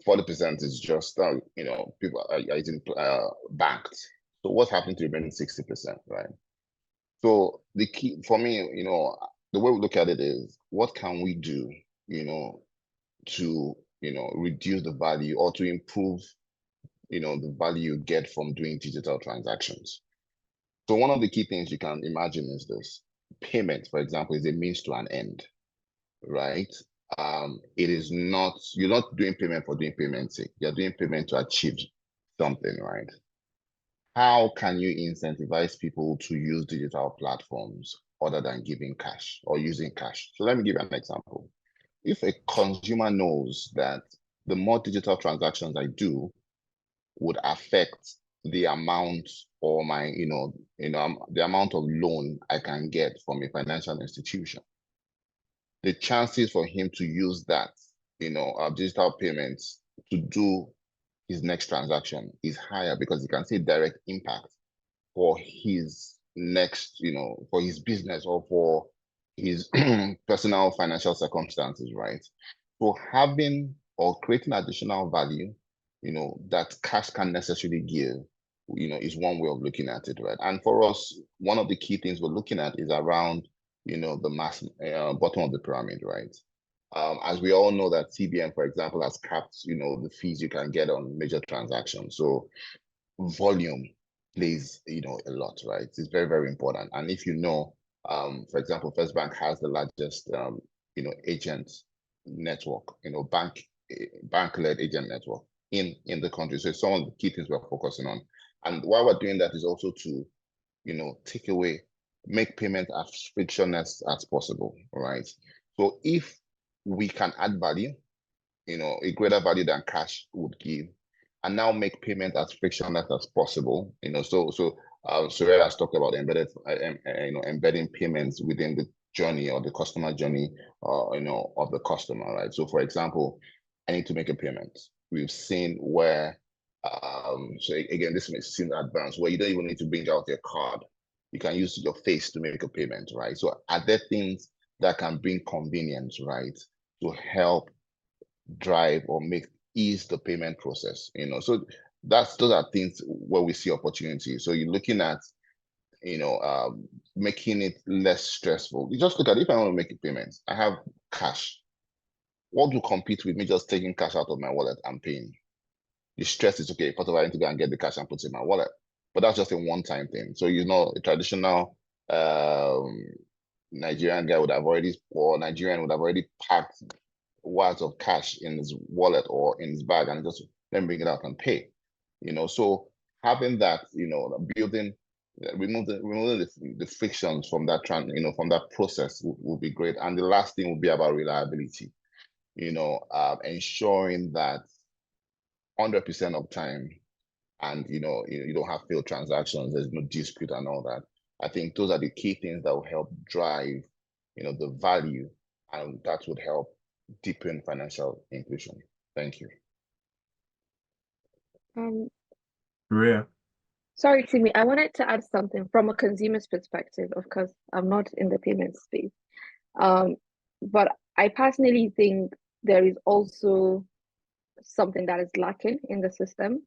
40% is just people are using banked. So what's happening to the remaining 60%, right? So the key for me, the way we look at it is what can we do, to reduce the value or to improve, the value you get from doing digital transactions. So one of the key things you can imagine is this: payment, for example, is a means to an end, right? It is not, you're not doing payment for doing payment's sake. You're doing payment to achieve something, right? How can you incentivize people to use digital platforms other than giving cash or using cash? So let me give you an example. If a consumer knows that the more digital transactions I do would affect the amount or the amount of loan I can get from a financial institution, the chances for him to use that, digital payments to do his next transaction is higher because he can see direct impact for his next, for his business or for his personal financial circumstances, right? So having or creating additional value, that cash can't necessarily give, is one way of looking at it, right? And for us, one of the key things we're looking at is around, the mass bottom of the pyramid, right? As we all know that CBN, for example, has capped, the fees you can get on major transactions. So volume plays, a lot, right? It's very, very important. And if for example, FirstBank has the largest, agent network, bank-led agent network in the country. So it's some of the key things we're focusing on. And while we're doing that is also to, make payment as frictionless as possible, right? So if we can add value, a greater value than cash would give, and now make payment as frictionless as possible. Surayyah has talked about embedding payments within the journey or the customer journey, of the customer, right? So, for example, I need to make a payment. We've seen where, so again, this may seem advanced, where you don't even need to bring out your card. You can use your face to make a payment, right? So, are there things that can bring convenience, right, to help drive or ease the payment process? So those are things where we see opportunities. So you're looking at making it less stressful. You just look at, if I want to make a payment, I have cash. What will compete with me just taking cash out of my wallet and paying? The stress is, okay, first of all, I need to go and get the cash and put it in my wallet, but that's just a one-time thing. So a traditional Nigerian guy would have already, or Nigerian would have already packed words of cash in his wallet or in his bag and just then bring it out and pay. So having that, removing the frictions from that from that process would be great. And the last thing would be about reliability. Ensuring that 100% of time, and you don't have failed transactions, there's no dispute and all that. I think those are the key things that will help drive, the value, and that would help deepen financial inclusion. Thank you. Surayyah. Sorry, Timmy, I wanted to add something from a consumer's perspective. Of course, I'm not in the payment space. But I personally think there is also something that is lacking in the system,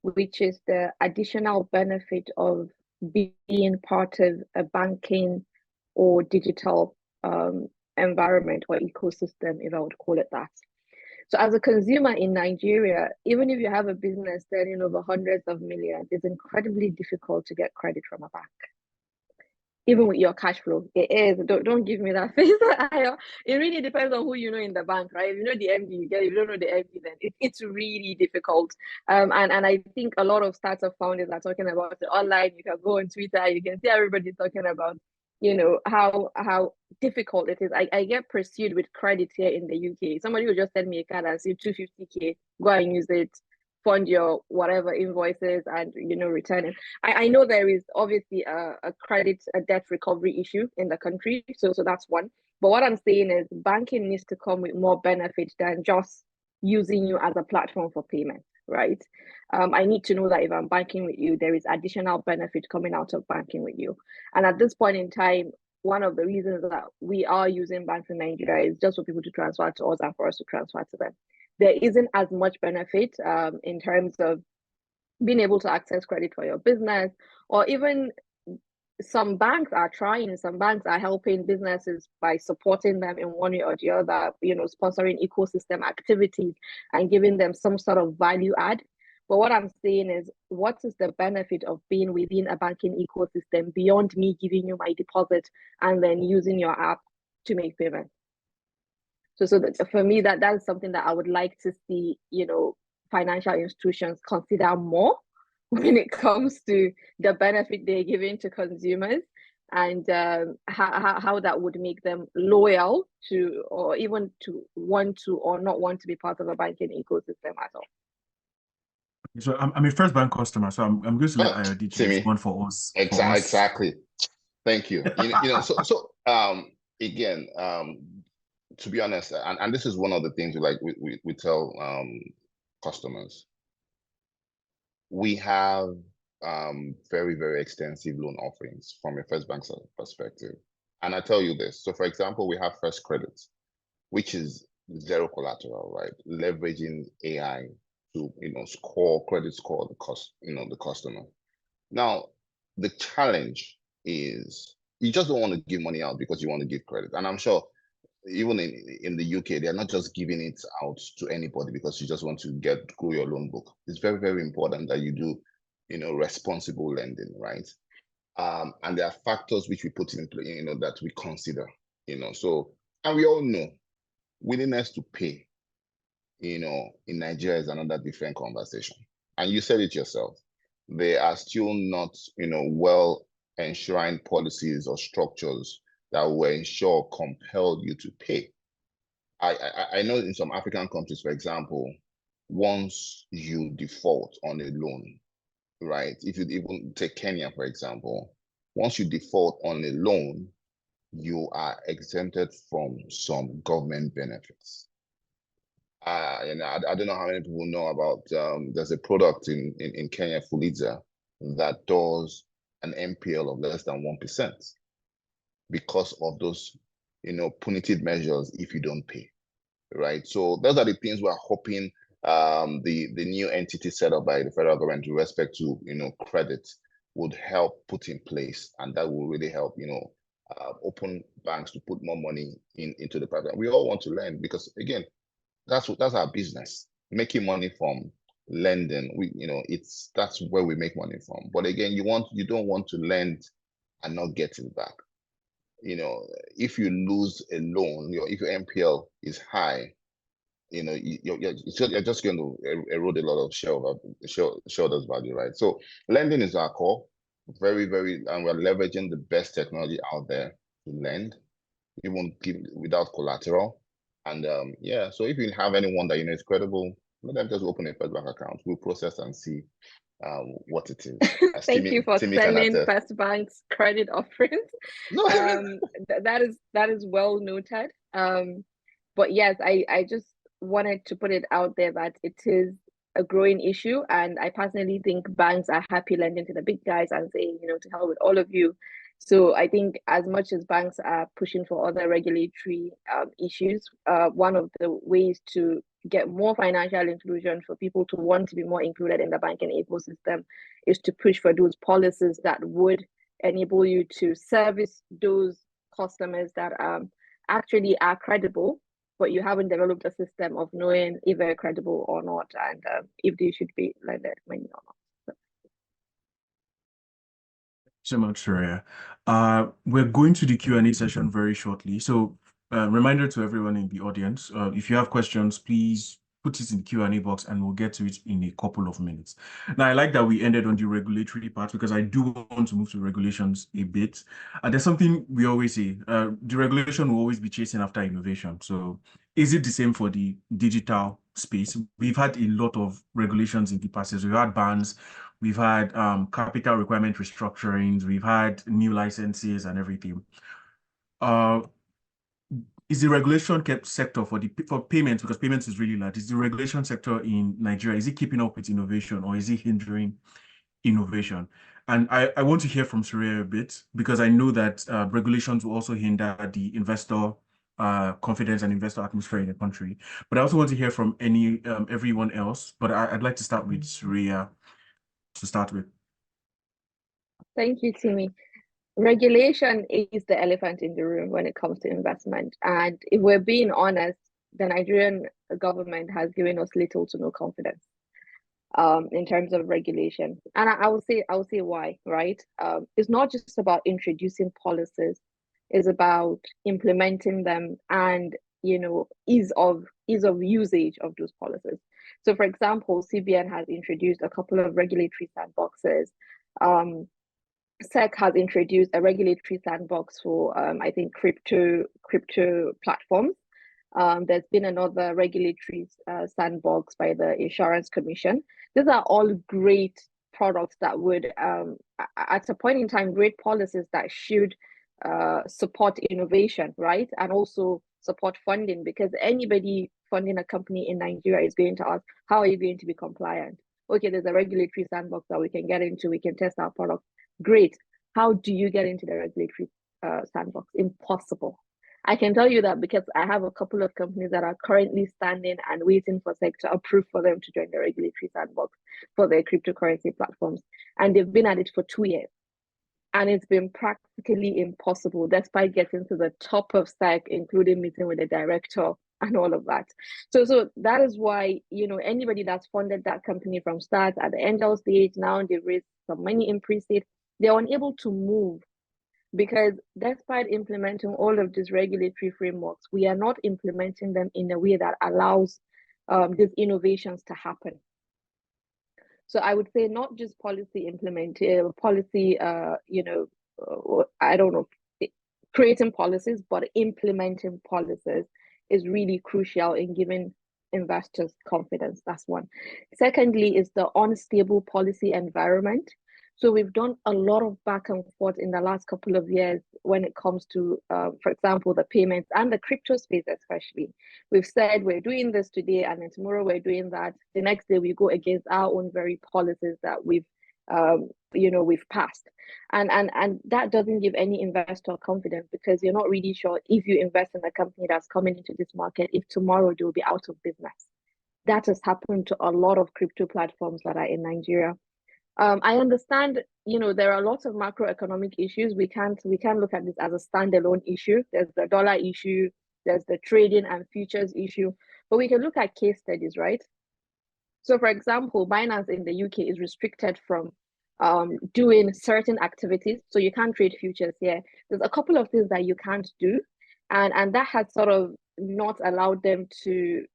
which is the additional benefit of being part of a banking or digital environment or ecosystem, if I would call it that. So as a consumer in Nigeria, even if you have a business turning over hundreds of millions, it's incredibly difficult to get credit from a bank. Even with your cash flow, it is. Don't give me that face. It really depends on who you know in the bank, right? If you know the MD, you get it. If you don't know the MD, then it's really difficult. And I think a lot of startup founders are talking about it online. You can go on Twitter, you can see everybody talking about, how difficult it is. I get pursued with credit here in the UK. Somebody will just send me a card and say 250K, go and use it, fund your whatever invoices, and return it. I know there is obviously a debt recovery issue in the country, so that's one. But what I'm saying is banking needs to come with more benefit than just using you as a platform for payment. right? I need to know that if I'm banking with you, there is additional benefit coming out of banking with you. And at this point in time, one of the reasons that we are using banks in Nigeria is just for people to transfer to us and for us to transfer to them. There isn't as much benefit in terms of being able to access credit for your business, or even some banks are trying, some banks are helping businesses by supporting them in one way or the other, sponsoring ecosystem activities and giving them some sort of value add. But what I'm saying is, what is the benefit of being within a banking ecosystem beyond me giving you my deposit and then using your app to make payments? So that, for me, that's something that I would like to see, financial institutions consider more when it comes to the benefit they're giving to consumers, and how that would make them loyal to, or even to want to or not want to be part of a banking ecosystem at all. So I'm a FirstBank customer, so I'm going to let Ayodeji Timmy, respond for us. Exactly. Thank you. So again, to be honest, and this is one of the things we tell customers. We have very, very extensive loan offerings from a FirstBank perspective. And I tell you this. So for example, we have First Credit, which is zero collateral, right? Leveraging AI to credit score the customer. Now, the challenge is you just don't want to give money out because you want to give credit. And I'm sure even in the UK, they're not just giving it out to anybody because you just want to grow your loan book. It's very, very important that you do, responsible lending, right? And there are factors which we put in play, that we consider, so, and we all know willingness to pay, in Nigeria is another different conversation. And you said it yourself. There are still not, well enshrined policies or structures that will ensure compel you to pay. I know in some African countries, for example, once you default on a loan, right? If you even take Kenya, for example, once you default on a loan, you are exempted from some government benefits. I don't know how many people know about, there's a product in Kenya, Fuliza, that does an NPL of less than 1% because of those, punitive measures if you don't pay, right? So those are the things we're hoping the new entity set up by the federal government with respect to, credit would help put in place, and that will really help, open banks to put more money into the pipeline. We all want to lend because, again, that's our business, making money from lending. That's where we make money from. But again, you don't want to lend and not get it back. If you lose a loan, if your NPL is high, you're just going to erode a lot of shareholders value, right? So lending is our core, very, very, and we're leveraging the best technology out there to lend. We won't give without collateral. And so if you have anyone that is credible, let them just open a FirstBank account. We'll process and see what it is. Thank you for selling FirstBank's credit offerings. No. that is well noted. But yes, I just wanted to put it out there that it is a growing issue, and I personally think banks are happy lending to the big guys and saying, to hell with all of you. So I think as much as banks are pushing for other regulatory issues, one of the ways to get more financial inclusion for people to want to be more included in the banking ecosystem is to push for those policies that would enable you to service those customers that actually are credible, but you haven't developed a system of knowing if they're credible or not, and if they should be lended money or not. So much, Surayyah. We're going to the Q&A session very shortly. So reminder to everyone in the audience, if you have questions, please put it in the Q&A box and we'll get to it in a couple of minutes. Now, I like that we ended on the regulatory part because I do want to move to regulations a bit. There's something we always say, the regulation will always be chasing after innovation. So is it the same for the digital space? We've had a lot of regulations in the past. We've had bans, we've had capital requirement restructurings, we've had new licenses and everything. is the regulation kept sector for payments, because payments is really large, is the regulation sector in Nigeria, is it keeping up with innovation or is it hindering innovation? And I want to hear from Surayyah a bit, because I know that regulations will also hinder the investor confidence and investor atmosphere in the country. But I also want to hear from everyone else. But I'd like to start with Surayyah to start with. Thank you, Timmy. Regulation is the elephant in the room when it comes to investment. And if we're being honest, the Nigerian government has given us little to no confidence in terms of regulation. And I will say why, right? It's not just about introducing policies, it's about implementing them and ease of usage of those policies. So for example, CBN has introduced a couple of regulatory sandboxes. SEC has introduced a regulatory sandbox for I think crypto platforms. There's been another regulatory sandbox by the Insurance Commission. These are all great products that would, at a point in time, great policies that should support innovation, right? And also support funding, because anybody funding a company in Nigeria is going to ask, how are you going to be compliant? Okay, there's a regulatory sandbox that we can get into, we can test our product. Great. How do you get into the regulatory sandbox? Impossible. I can tell you that because I have a couple of companies that are currently standing and waiting for SEC to approve for them to join the regulatory sandbox for their cryptocurrency platforms. And they've been at it for 2 years. And it's been practically impossible, despite getting to the top of SEC, including meeting with the director and all of that. So that is why, anybody that's funded that company from start at the angel stage, now they've raised some money in pre-seed, they're unable to move, because despite implementing all of these regulatory frameworks, we are not implementing them in a way that allows these innovations to happen. So I would say not just policy creating policies, but implementing policies is really crucial in giving investors confidence. That's one. Secondly, is the unstable policy environment. So we've done a lot of back and forth in the last couple of years when it comes to, for example, the payments and the crypto space especially. We've said we're doing this today, and then tomorrow we're doing that. The next day we go against our own very policies that we've passed. And that doesn't give any investor confidence, because you're not really sure if you invest in a company that's coming into this market, if tomorrow they will be out of business. That has happened to a lot of crypto platforms that are in Nigeria. I understand, there are lots of macroeconomic issues. We can't look at this as a standalone issue. There's the dollar issue, there's the trading and futures issue, but we can look at case studies, right? So for example, Binance in the UK is restricted from doing certain activities. So you can't trade futures here. There's a couple of things that you can't do. And that has sort of not allowed them to,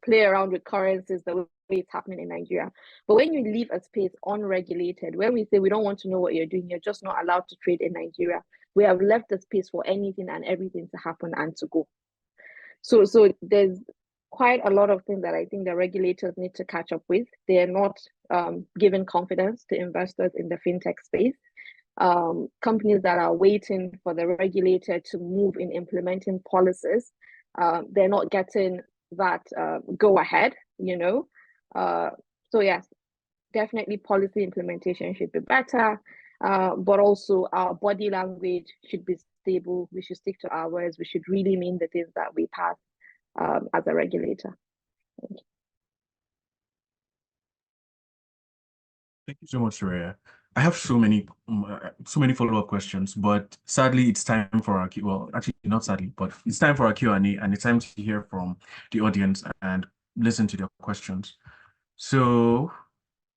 play around with currencies the way it's happening in Nigeria. But when you leave a space unregulated, when we say we don't want to know what you're doing, you're just not allowed to trade in Nigeria, we have left the space for anything and everything to happen and to go. So there's quite a lot of things that I think the regulators need to catch up with. They are not giving confidence to investors in the fintech space. Companies that are waiting for the regulator to move in implementing policies, they're not getting that go ahead, so yes, definitely policy implementation should be better, but also our body language should be stable. We should stick to our words. We should really mean the things that we pass as a regulator. Thank you so much, Surayyah. I have so many follow-up questions, but sadly, it's time for our actually not sadly, but it's time for our Q&A, and it's time to hear from the audience and listen to their questions. So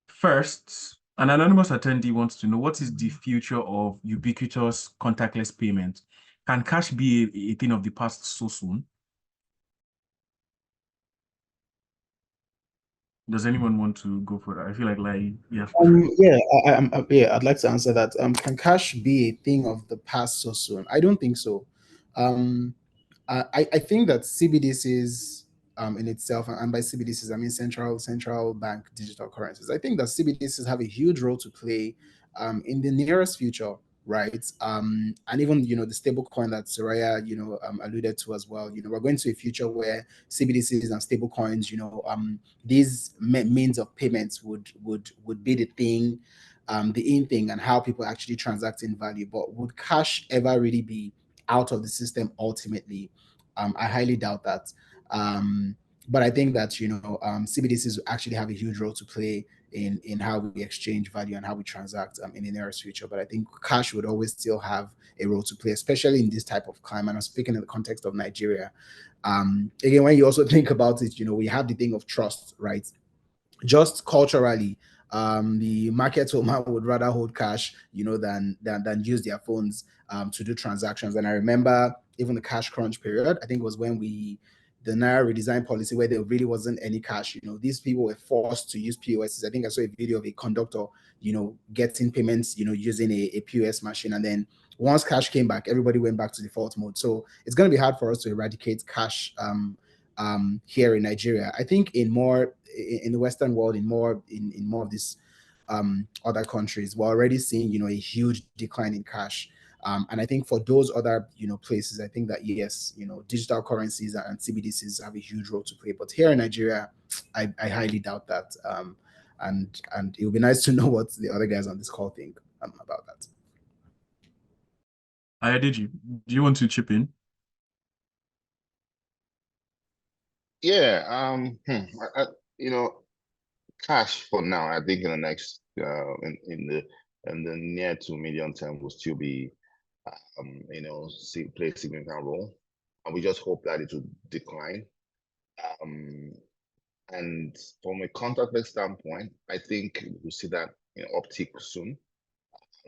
first, an anonymous attendee wants to know, what is the future of ubiquitous contactless payment? Can cash be a thing of the past so soon? Does anyone want to go for that? I feel like yeah, I'd like to answer that. Can cash be a thing of the past so soon? I don't think so. I think that CBDCs in itself, and by CBDCs I mean central bank digital currencies, I think that CBDCs have a huge role to play in the nearest future, right? And even, the stable coin that Surayyah, alluded to as well. We're going to a future where CBDCs and stable coins, these means of payments would be the thing, the in thing, and how people actually transact in value. But would cash ever really be out of the system ultimately? I highly doubt that. But I think that CBDCs actually have a huge role to play in how we exchange value and how we transact in the nearest future. But I think cash would always still have a role to play, especially in this type of climate. I'm speaking in the context of Nigeria. Again, when you also think about it, we have the thing of trust, right? Just culturally, the market woman would rather hold cash, than use their phones to do transactions. And I remember even the cash crunch period. I think it was when the Naira redesign policy, where there really wasn't any cash. These people were forced to use POSs. I think I saw a video of a conductor, getting payments, using a POS machine. And then once cash came back, everybody went back to default mode. So it's going to be hard for us to eradicate cash here in Nigeria. I think in the Western world, in more of these other countries, we're already seeing a huge decline in cash. And I think for those other places, I think that yes, digital currencies and CBDCs have a huge role to play. But here in Nigeria, I highly doubt that. And it would be nice to know what the other guys on this call think about that. Ayodeji, do you want to chip in? Yeah, cash for now, I think in the next in the near to medium term will still be play a significant role, and we just hope that it will decline. And from a contactless standpoint, I think we'll see that uptick soon.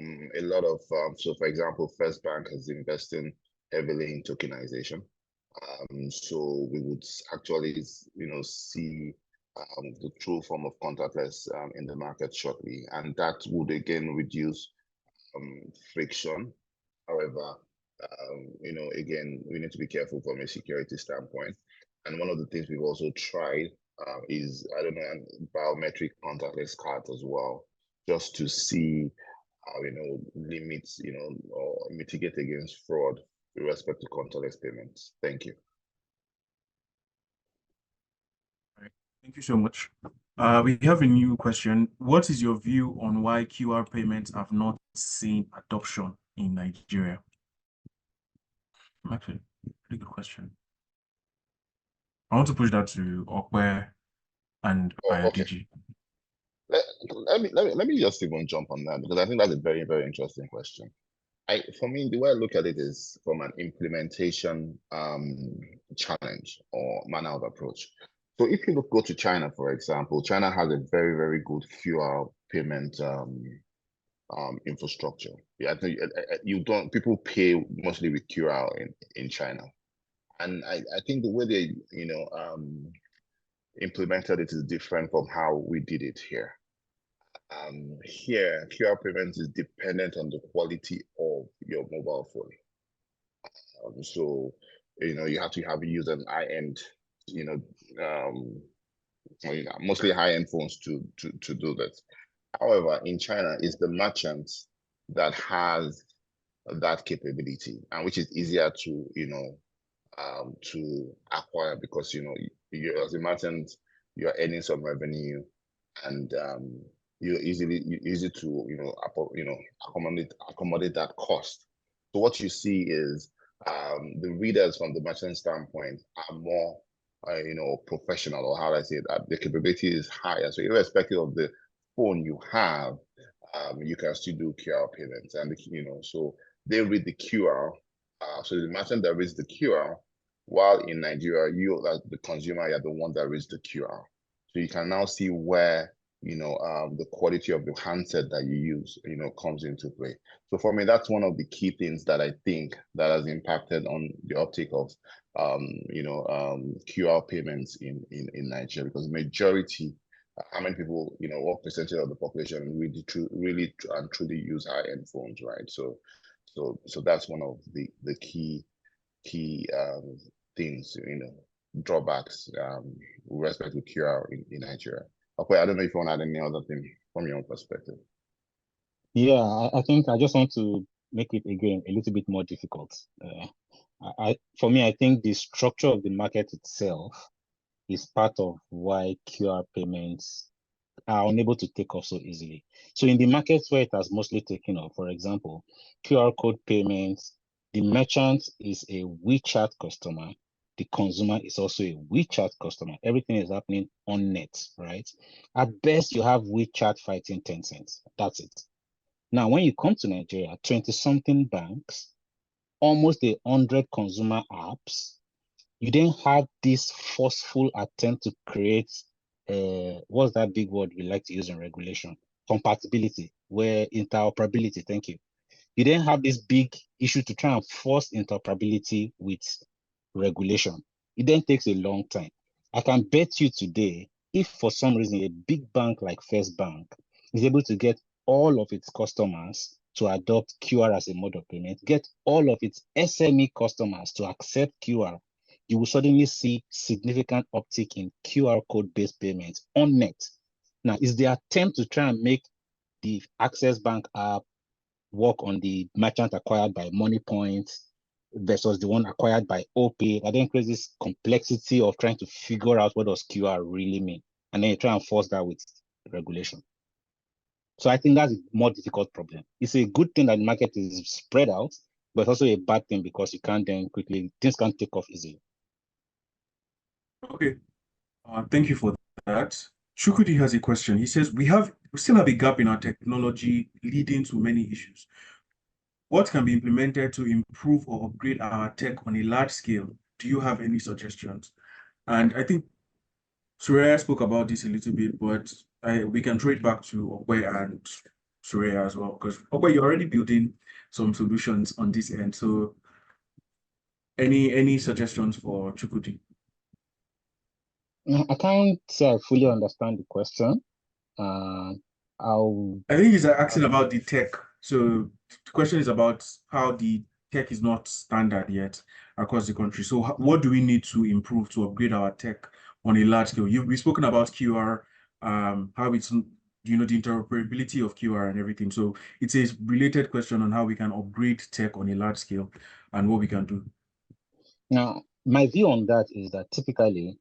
A lot of so for example, FirstBank is investing heavily in tokenization. So we would actually see the true form of contactless in the market shortly, and that would again reduce friction. However, again, we need to be careful from a security standpoint. And one of the things we've also tried is, I don't know, biometric contactless cards as well, just to see limits, or mitigate against fraud with respect to contactless payments. Thank you. All right. Thank you so much. We have a new question. What is your view on why QR payments have not seen adoption in Nigeria? Actually, pretty good question. I want to push that to Ope and Ayodeji. Let me just even jump on that, because I think that's a very, very interesting question. For me, the way I look at it is from an implementation challenge or manner of approach. So if you go to China, for example, China has a very, very good QR payment infrastructure. Yeah, I think people pay mostly with QR in China. And I think the way they, implemented it is different from how we did it here. Here, QR payments is dependent on the quality of your mobile phone. So, you have to use an high-end, mostly high-end phones to do that. However, in China, it's the merchants that has that capability, and which is easier to acquire, because you as a merchant, you're earning some revenue, and you're easy to accommodate that cost. So what you see is the readers from the merchant standpoint are more professional, or how I say that the capability is higher. So irrespective of the phone you have, you can still do QR payments, and so they read the QR. So the merchant that reads the QR, while in Nigeria, you as the consumer, you're the one that reads the QR. So you can now see where the quality of the handset that you use comes into play. So for me, that's one of the key things that I think that has impacted on the uptake of QR payments in Nigeria, because majority, how many people, what percentage of the population really and truly use high-end phones, right? So that's one of the key things, drawbacks with respect to QR in Nigeria. Okay, I don't know if you want to add any other thing from your own perspective. Yeah, I think I just want to make it again a little bit more difficult. For me, I think the structure of the market itself is part of why QR payments are unable to take off so easily. So in the markets where it has mostly taken off, for example, QR code payments, the merchant is a WeChat customer, the consumer is also a WeChat customer. Everything is happening on net, right? At best, you have WeChat fighting Tencent. That's it. Now, when you come to Nigeria, 20-something banks, almost 100 consumer apps, you then have this forceful attempt to create, what's that big word we like to use in regulation? Compatibility, where interoperability, thank you. You then have this big issue to try and force interoperability with regulation. It then takes a long time. I can bet you today, if for some reason a big bank like FirstBank is able to get all of its customers to adopt QR as a mode of payment, get all of its SME customers to accept QR, you will suddenly see significant uptick in QR code-based payments on net. Now, is the attempt to try and make the Access Bank app work on the merchant acquired by Moniepoint versus the one acquired by Ope, that then creates this complexity of trying to figure out what does QR really mean, and then you try and force that with regulation. So I think that's a more difficult problem. It's a good thing that the market is spread out, but also a bad thing because you can't then quickly, things can't take off easily. Okay, thank you for that. Chukwudi has a question. He says, we still have a gap in our technology leading to many issues. What can be implemented to improve or upgrade our tech on a large scale? Do you have any suggestions? And I think Surayyah spoke about this a little bit, but we can throw it back to Ope and Surayyah as well, because Ope, you're already building some solutions on this end. So any suggestions for Chukwudi? I can't say I fully understand the question. I think he's asking about the tech. So the question is about how the tech is not standard yet across the country. So what do we need to improve to upgrade our tech on a large scale? We've spoken about QR, how it's, the interoperability of QR and everything. So it's a related question on how we can upgrade tech on a large scale and what we can do. Now, my view on that is that typically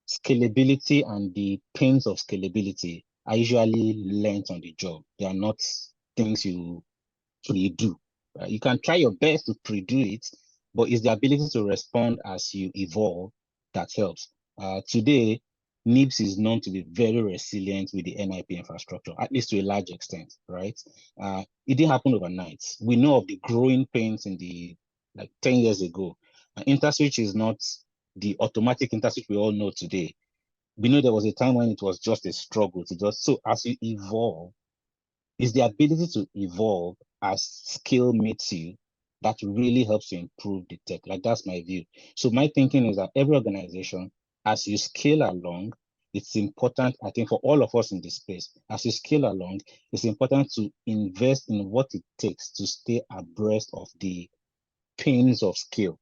scalability and the pains of scalability are usually learned on the job. They are not things you do. Right? You can try your best to pre-do it, but it's the ability to respond as you evolve that helps. Today, NIBS is known to be very resilient with the NIP infrastructure, at least to a large extent, right? It didn't happen overnight. We know of the growing pains in the, 10 years ago. InterSwitch is not the automatic InterSwitch we all know today. We know there was a time when it was just a struggle so as you evolve, it's the ability to evolve as skill meets you that really helps you improve the tech. That's my view. So my thinking is that every organization, as you scale along, it's important, I think, for all of us in this space, as you scale along, it's important to invest in what it takes to stay abreast of the pains of scale.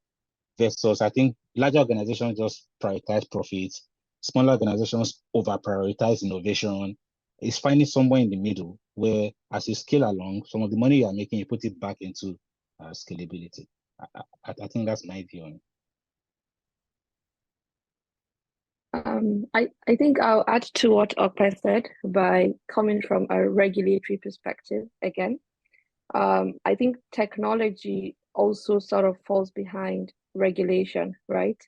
Versus, I think, larger organizations just prioritize profits, smaller organizations over-prioritize innovation. It's finding somewhere in the middle where, as you scale along, some of the money you are making, you put it back into scalability. I think that's my view on it. I think I'll add to what Ope said by coming from a regulatory perspective again. I think technology also sort of falls behind regulation, right?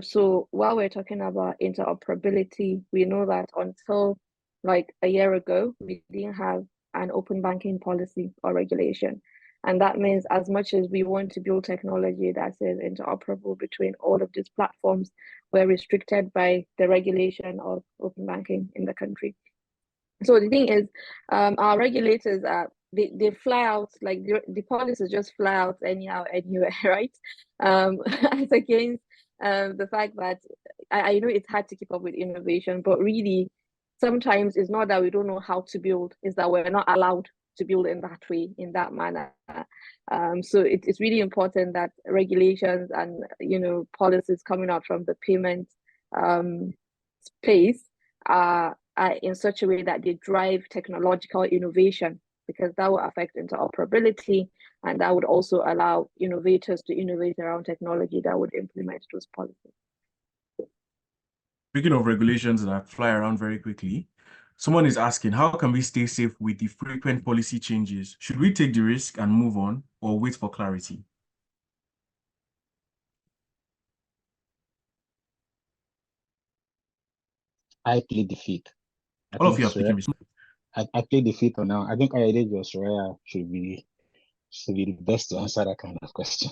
So while we're talking about interoperability, we know that until like a year ago, we didn't have an open banking policy or regulation. And that means as much as we want to build technology that is interoperable between all of these platforms, we're restricted by the regulation of open banking in the country. So the thing is, our regulators they fly out, like the policies just fly out anyhow, anywhere, right? As against the fact that I know it's hard to keep up with innovation, but really sometimes it's not that we don't know how to build, it's that we're not allowed to build in that way, in that manner. So it's really important that regulations and policies coming out from the payment space are in such a way that they drive technological innovation because that will affect interoperability, and that would also allow innovators to innovate around technology that would implement those policies. Speaking of regulations that fly around very quickly, someone is asking, how can we stay safe with the frequent policy changes? Should we take the risk and move on, or wait for clarity? I plead defeat. All of you are speaking. I plead defeat for now. I think Ayodeji or Surayyah should be the best to answer that kind of question.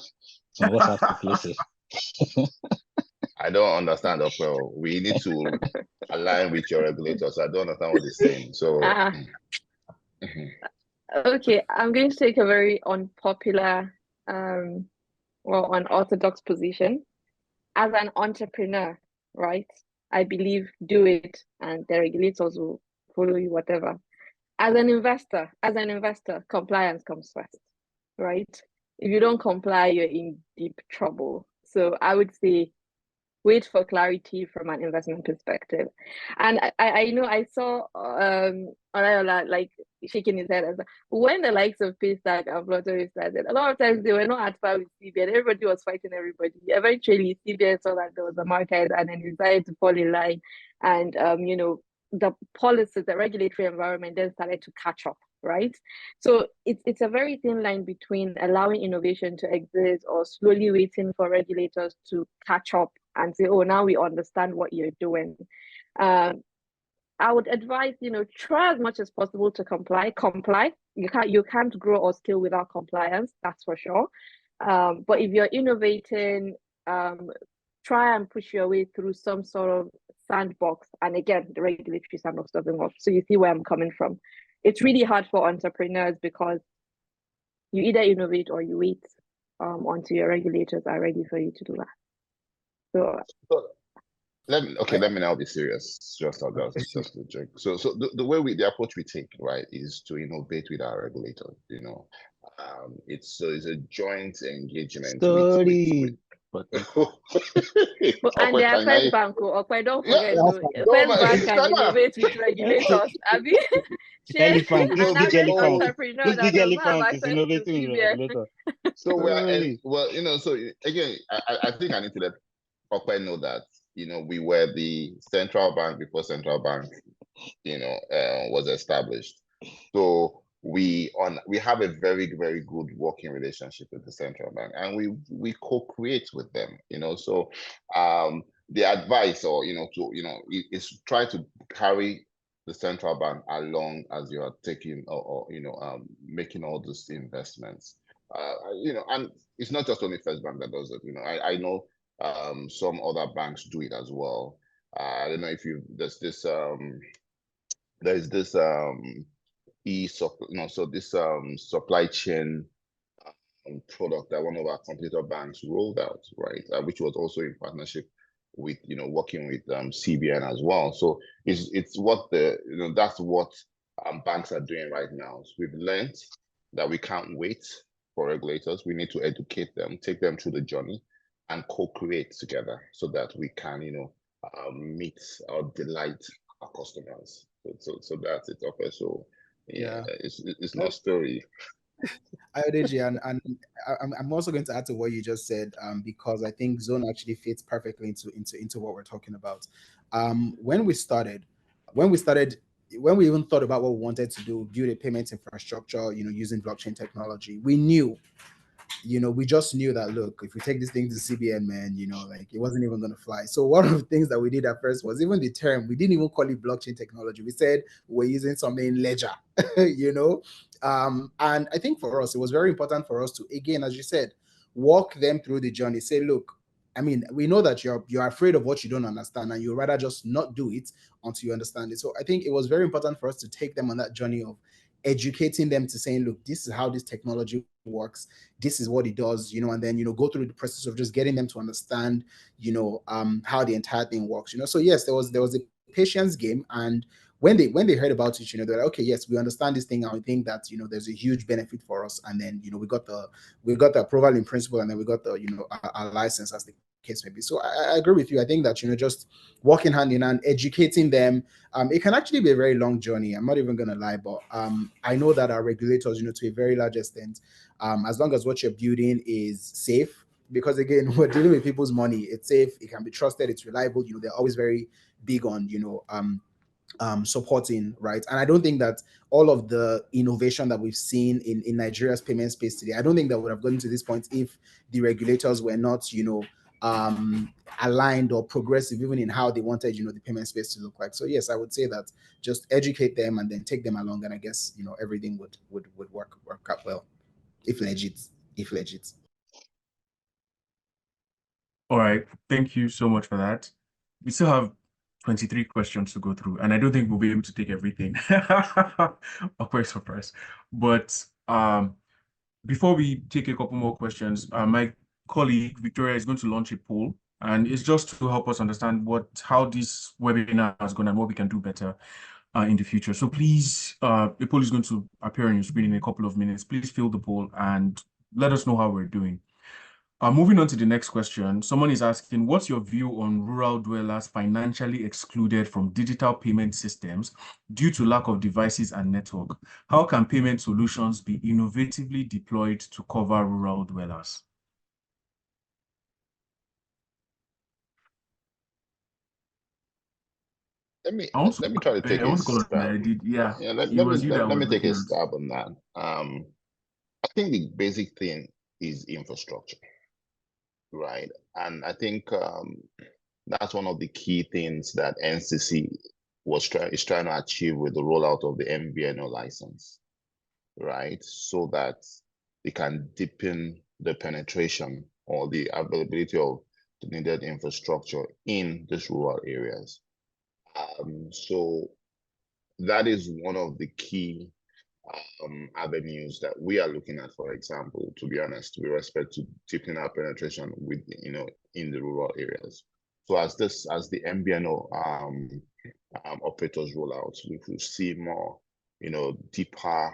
So I just have to play safe. I don't understand, Ope. We need to align with your regulators. I don't understand what they're saying. So, okay, I'm going to take a very unpopular, unorthodox position. As an entrepreneur, right? I believe do it, and the regulators will follow you, whatever. As an investor, compliance comes first, right? If you don't comply, you're in deep trouble. So I would say wait for clarity from an investment perspective. And I know I saw Olayiwola like shaking his head as when the likes of Paystack and Flutter started, a lot of times they were not at par with CBN. Everybody was fighting everybody. Eventually CBN saw that there was a market and then decided to fall in line. And the policies, the regulatory environment then started to catch up, right? So it's a very thin line between allowing innovation to exist or slowly waiting for regulators to catch up and say, oh, now we understand what you're doing. I would advise, try as much as possible to comply. You can't grow or scale without compliance, that's for sure. But if you're innovating, try and push your way through some sort of sandbox. And again, the regulatory sandbox doesn't work. So you see where I'm coming from. It's really hard for entrepreneurs because you either innovate or you wait until your regulators are ready for you to do that. So let me now be serious. Just a joke. So the approach we take, right, is to innovate with our regulator. It's a joint engagement. and they are FirstBank, or don't forget, FirstBank can innovate with regulators. I mean, this big elephant is innovating with regulator. So so again, I think I need to let Ope know that we were the central bank before central bank was established. So we have a very, very good working relationship with the central bank, and we co-create with them. So the advice is to try to carry the central bank along as you are taking or making all these investments. And it's not just only FirstBank that does it. I know some other banks do it as well. I don't know if there's this supply chain product that one of our competitor banks rolled out, right? Which was also in partnership with working with CBN as well. So it's what that's what banks are doing right now. So we've learned that we can't wait for regulators. We need to educate them, take them through the journey, and co-create together so that we can meet or delight our customers. So that's it, okay. So it's no story. Ayodeji, and I'm also going to add to what you just said, because I think Zone actually fits perfectly into what we're talking about. When we even thought about what we wanted to do, build a payment infrastructure, using blockchain technology, we just knew that, look, if we take this thing to CBN, man, it wasn't even going to fly. So one of the things that we did at first was even the term, we didn't even call it blockchain technology. We said we're using some main ledger, and I think for us, it was very important for us to, again, as you said, walk them through the journey, say, look, I mean, we know that you're afraid of what you don't understand, and you'd rather just not do it until you understand it. So I think it was very important for us to take them on that journey of educating them to saying, look, this is how this technology works, this is what it does, and then go through the process of just getting them to understand how the entire thing works. So yes, there was a patience game, and when they heard about it, they're like, okay, yes, we understand this thing, and we think that there's a huge benefit for us. And then we got the approval in principle, and then we got the our license, as the case may be. So I agree with you. I think that, just working hand in hand, educating them, it can actually be a very long journey. I'm not even going to lie, but I know that our regulators, to a very large extent, as long as what you're building is safe, because again, we're dealing with people's money, it's safe, it can be trusted, it's reliable, they're always very big on, supporting, right? And I don't think that all of the innovation that we've seen in Nigeria's payment space today, I don't think that would have gotten to this point if the regulators were not, aligned or progressive even in how they wanted, the payment space to look like. So yes, I would say that just educate them and then take them along, and I guess, everything would work out well, if legit. All right. Thank you so much for that. We still have 23 questions to go through, and I don't think we'll be able to take everything. A quick surprise. But before we take a couple more questions, my colleague Victoria is going to launch a poll, and it's just to help us understand how this webinar is going and what we can do better in the future. So please, the poll is going to appear on your screen in a couple of minutes. Please fill the poll and let us know how we're doing. Moving on to the next question, someone is asking, what's your view on rural dwellers financially excluded from digital payment systems due to lack of devices and network? How can payment solutions be innovatively deployed to cover rural dwellers? Let me try to take a stab. Let me take a stab on that. I think the basic thing is infrastructure, right? And I think that's one of the key things that NCC is trying to achieve with the rollout of the MVNO license, right? So that they can deepen the penetration or the availability of the needed infrastructure in these rural areas. So that is one of the key avenues that we are looking at, for example, to be honest, with respect to deepening our penetration with, in the rural areas. So as the MVNO operators roll out, we will see more, deeper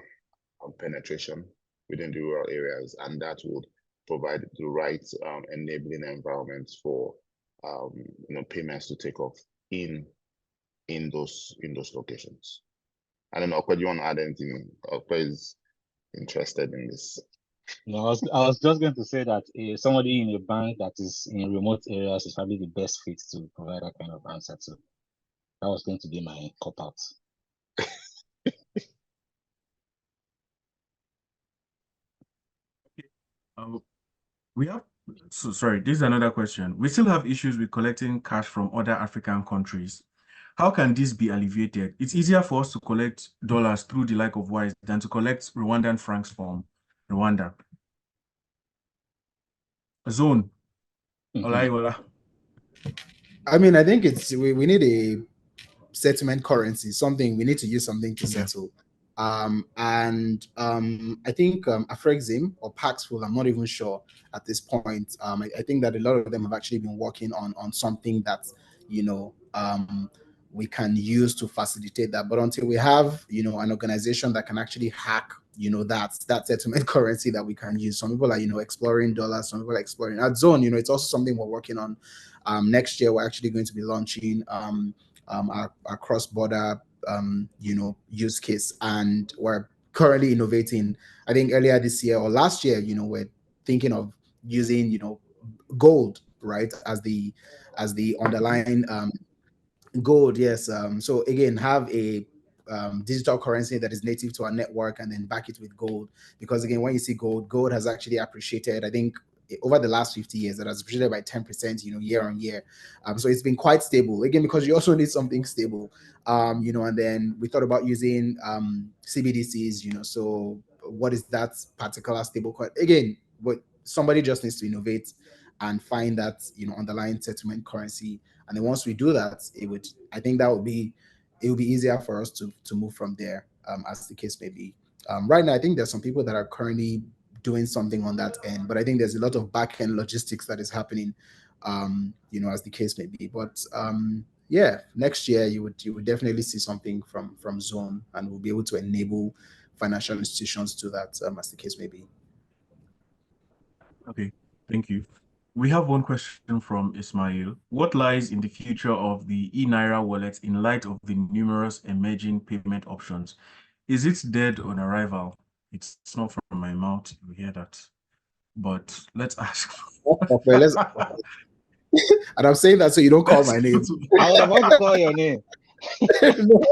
penetration within the rural areas, and that would provide the right enabling environments for payments to take off in those locations. I don't know, Ope, do you want to add anything? Ope is interested in this. No, I was just going to say that somebody in a bank that is in remote areas is probably the best fit to provide that kind of answer. So that was going to be my cop-out. This is another question. We still have issues with collecting cash from other African countries. How can this be alleviated? It's easier for us to collect dollars through the like of Wise than to collect Rwandan francs from Rwanda. Zone. Olayiwola. I mean, I think we need a settlement currency, we need to use something to settle. And I think Afrexim or Paxful, I'm not even sure at this point. I think that a lot of them have actually been working on something that, we can use to facilitate that. But until we have, an organization that can actually hack, that settlement currency that we can use. Some people are, exploring dollars, some people are exploring at Zone, it's also something we're working on. Next year, we're actually going to be launching our cross-border use case, and we're currently innovating. I think earlier this year or last year, we're thinking of using gold, right, as the underlying gold. Yes. So again, have a digital currency that is native to our network, and then back it with gold, because again, when you see gold has actually appreciated. I think over the last 50 years, that has appreciated by 10%, year on year. So it's been quite stable, again, because you also need something stable. And then we thought about using CBDCs, so what is that particular stable coin? Again, what somebody just needs to innovate and find that, underlying settlement currency. And then once we do that, I think that it would be easier for us to move from there, as the case may be. Right now, I think there's some people that are currently doing something on that end, but I think there's a lot of back end logistics that is happening, as the case may be. But yeah, next year you would definitely see something from Zone, and we'll be able to enable financial institutions to that, as the case may be. Okay, thank you. We have one question from Ismail. What lies in the future of the e-Naira wallet in light of the numerous emerging payment options? Is it dead on arrival? It's not from my mouth, you hear that. But let's ask. Okay, and I'm saying that so you don't call my name. I was about to call your name. No,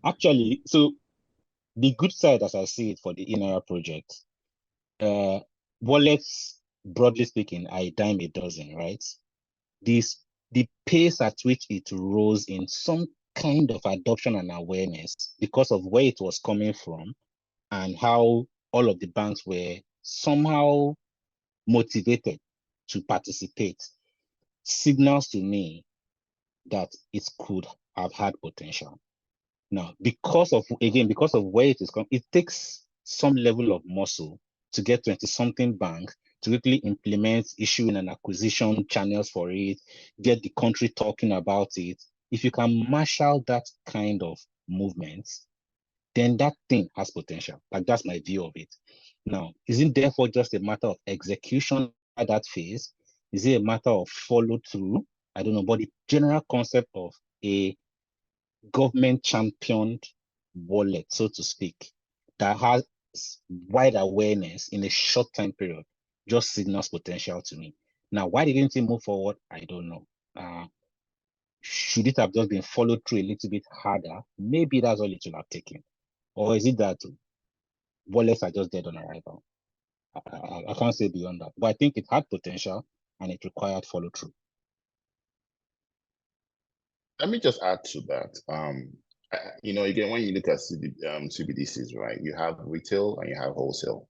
Actually, so the good side, as I see it, for the e-Naira project, wallets, broadly speaking, are a dime a dozen, right? The pace at which it rose in some kind of adoption and awareness because of where it was coming from and how all of the banks were somehow motivated to participate signals to me that it could have had potential. Now, because of where it is coming, it takes some level of muscle to get 20-something bank to quickly implement issuing and acquisition channels for it, get the country talking about it. If you can marshal that kind of movement, then that thing has potential. Like, that's my view of it. Now, is it therefore just a matter of execution at that phase? Is it a matter of follow through? I don't know, but the general concept of a government championed wallet, so to speak, that has wide awareness in a short time period just signals potential to me. Now, why didn't it move forward? I don't know. Should it have just been followed through a little bit harder? Maybe that's all it will have taken. Or is it that wallets are just dead on arrival? I can't say beyond that. But I think it had potential and it required follow through. Let me just add to that. Again, when you look at CBDCs, right, you have retail and you have wholesale.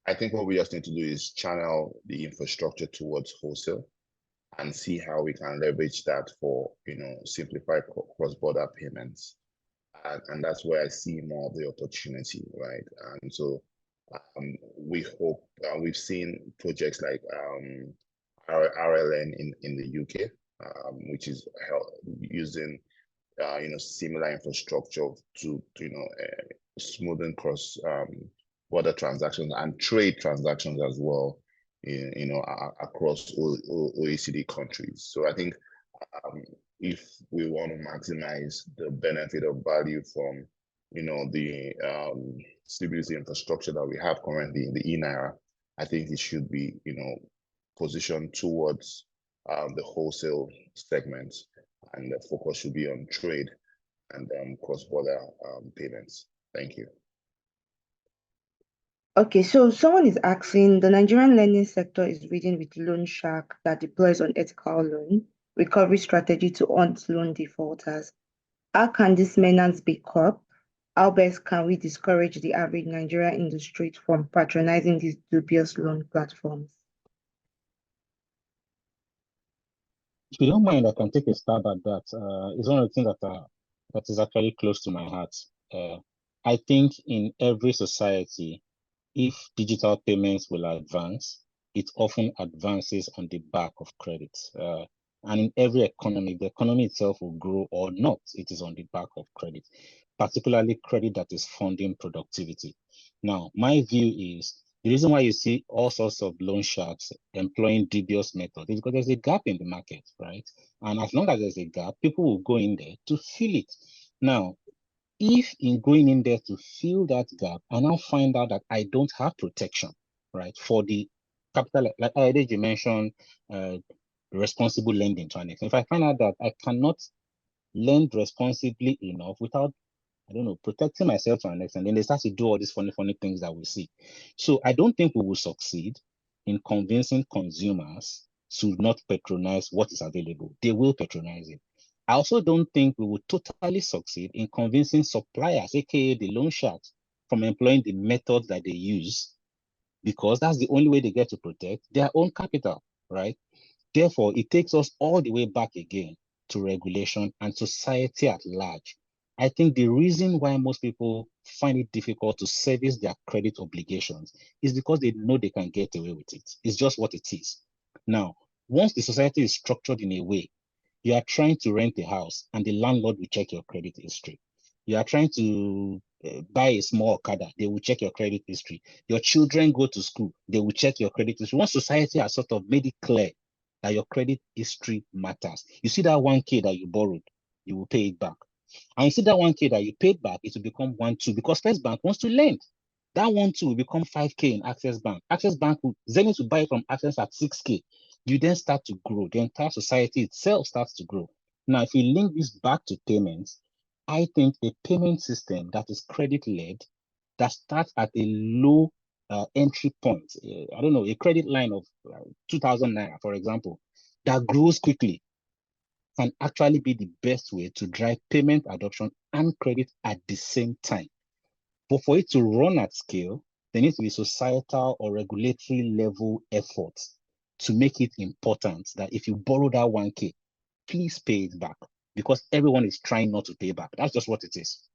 I think what we just need to do is channel the infrastructure towards wholesale and see how we can leverage that for, simplified cross-border payments. And that's where I see more of the opportunity, right? And so we hope, we've seen projects like RLN in the UK, which is using similar infrastructure to smoothing cross border transactions and trade transactions as well, across OECD countries. So I think if we want to maximize the benefit of value from the CBDC infrastructure that we have currently in the e-Naira, I think it should be positioned towards the wholesale segment, and the focus should be on trade and cross-border payments. Thank you. Okay, so someone is asking, the Nigerian lending sector is reading with loan shark that deploys unethical loan recovery strategy to haunt loan defaulters. How can this menace be curbed? How best can we discourage the average Nigerian industry from patronizing these dubious loan platforms? If you don't mind, I can take a stab at that. It's one of the things that is actually close to my heart. I think in every society, if digital payments will advance, it often advances on the back of credit. And in every economy, the economy itself will grow or not, it is on the back of credit, particularly credit that is funding productivity. Now, my view is the reason why you see all sorts of loan sharks employing dubious methods is because there's a gap in the market, right? And as long as there's a gap, people will go in there to fill it. Now, if in going in there to fill that gap, I now find out that I don't have protection, right, for the capital, like Ayodeji mentioned, responsible lending to an extent. If I find out that I cannot lend responsibly enough without, I don't know, protecting myself to an extent, then they start to do all these funny things that we see. So I don't think we will succeed in convincing consumers to not patronize what is available. They will patronize it. I also don't think we will totally succeed in convincing suppliers, aka the loan sharks, from employing the methods that they use, because that's the only way they get to protect their own capital, right? Therefore, it takes us all the way back again to regulation and society at large. I think the reason why most people find it difficult to service their credit obligations is because they know they can get away with it. It's just what it is. Now, once the society is structured in a way, you are trying to rent a house and the landlord will check your credit history. You are trying to buy a small Okada, they will check your credit history. Your children go to school, they will check your credit history. Once society has sort of made it clear that your credit history matters, you see that 1K that you borrowed, you will pay it back. And you see that 1K that you paid back, it will become 1.2 because FirstBank wants to lend. That 1.2 will become 5K in Access Bank. Access Bank will Zenith will buy from Access at 6K. You then start to grow. The entire society itself starts to grow. Now, if you link this back to payments, I think a payment system that is credit-led, that starts at a low entry point, I don't know, a credit line of 2,000 Naira, for example, that grows quickly, can actually be the best way to drive payment adoption and credit at the same time. But for it to run at scale, there needs to be societal or regulatory level efforts to make it important that if you borrow that 1K, please pay it back, because everyone is trying not to pay back. That's just what it is.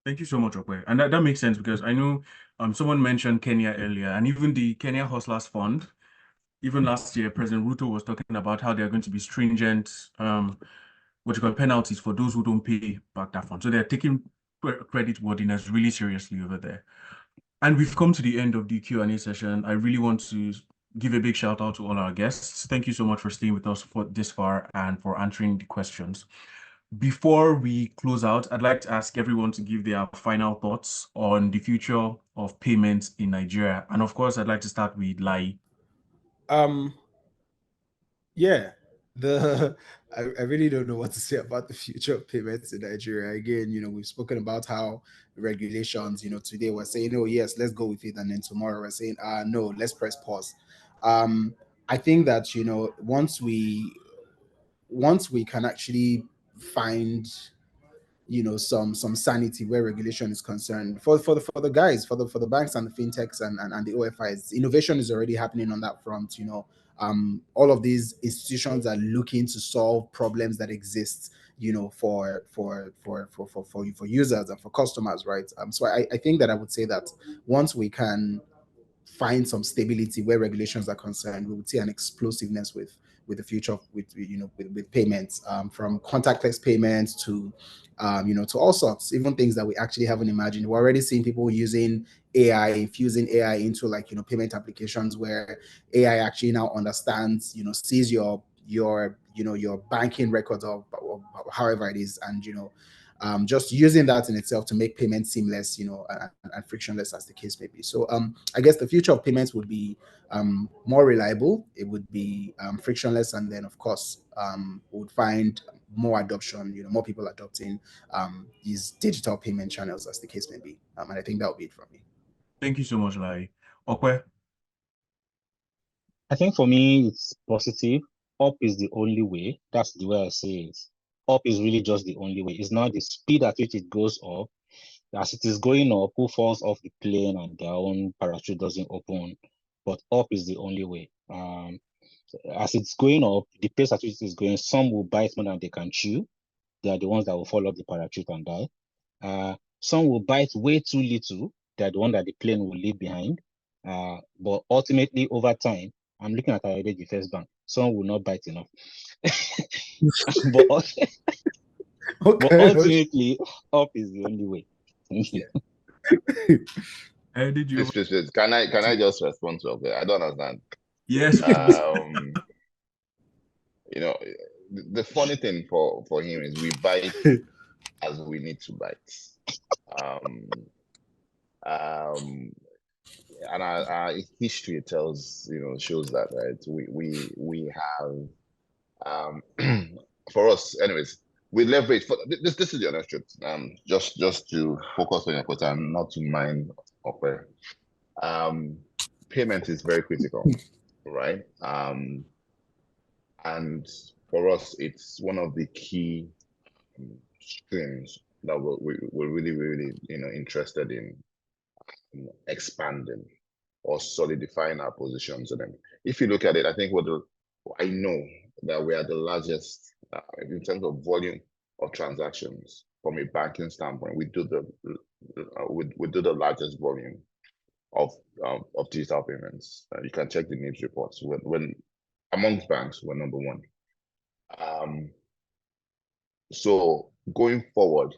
Thank you so much, Ope. And that makes sense, because I know someone mentioned Kenya earlier, and even the Kenya Hustlers Fund. Even last year, President Ruto was talking about how they're going to be stringent, what you call penalties for those who don't pay back that fund. So they're taking credit worthiness really seriously over there. And we've come to the end of the Q&A session. I really want to give a big shout out to all our guests. Thank you so much for staying with us for this far and for answering the questions. Before we close out, I'd like to ask everyone to give their final thoughts on the future of payments in Nigeria. And of course, I'd like to start with Lai. Yeah, I really don't know what to say about the future of payments in Nigeria. Again, we've spoken about how regulations, today we're saying, oh yes, let's go with it, and then tomorrow we're saying, no, let's press pause. I think that once we can actually find some sanity where regulation is concerned, for the guys, for the banks and the fintechs and the OFIs, innovation is already happening on that front. All of these institutions are looking to solve problems that exist for users and for customers, right? So I think that I would say that once we can find some stability where regulations are concerned, we would see an explosiveness with the future of, with payments, from contactless payments to to all sorts, even things that we actually haven't imagined. We're already seeing people using AI, infusing AI into payment applications where AI actually now understands, sees your banking records or however it is, and just using that in itself to make payments seamless, and frictionless, as the case may be. So I guess the future of payments would be more reliable, it would be frictionless, and then of course we would find more adoption, more people adopting these digital payment channels, as the case may be. And I think that would be it from me. Thank you so much, Lai. Ope? I think for me, it's positive. Up is the only way. That's the way I say it. Up is really just the only way. It's not the speed at which it goes up. As it is going up, who falls off the plane and their own parachute doesn't open. But up is the only way. As it's going up, the pace at which it is going, some will bite more than they can chew. They are the ones that will fall off the parachute and die. Some will bite way too little. They are the one that the plane will leave behind. But ultimately, over time, I'm looking at Ayodeji FirstBank. Some will not bite enough. but, but ultimately, up is the only way. Did you? Please. Can I just respond to it? I don't understand. Yes. The funny thing for him is we bite as we need to bite. And our history shows that, right? We have for us, anyways, we leverage for this is the honest truth. Just to focus on your question and not to mind Ope. Payment is very critical, right? And for us, it's one of the key streams that we're really interested in expanding or solidifying our positions in them. If you look at it, I think I know that we are the largest in terms of volume of transactions from a banking standpoint. We do the largest volume of digital payments. You can check the news reports. When amongst banks, we're number one. So going forward,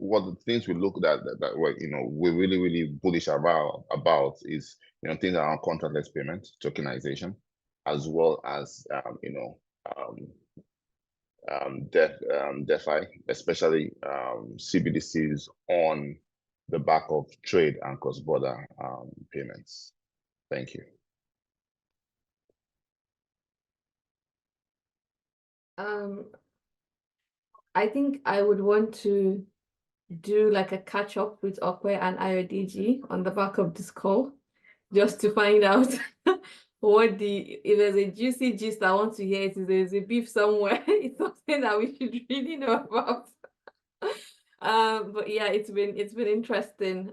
what the things we look at that we're, we're really, really bullish about is, things around contactless payment, tokenization, as well as, DeFi, especially CBDCs on the back of trade and cross-border payments. Thank you. I think I would want to do like a catch up with Ope and Ayodeji on the back of this call, just to find out if there's a juicy gist I want to hear, if there's a beef somewhere, it's something that we should really know about. But yeah, it's been interesting,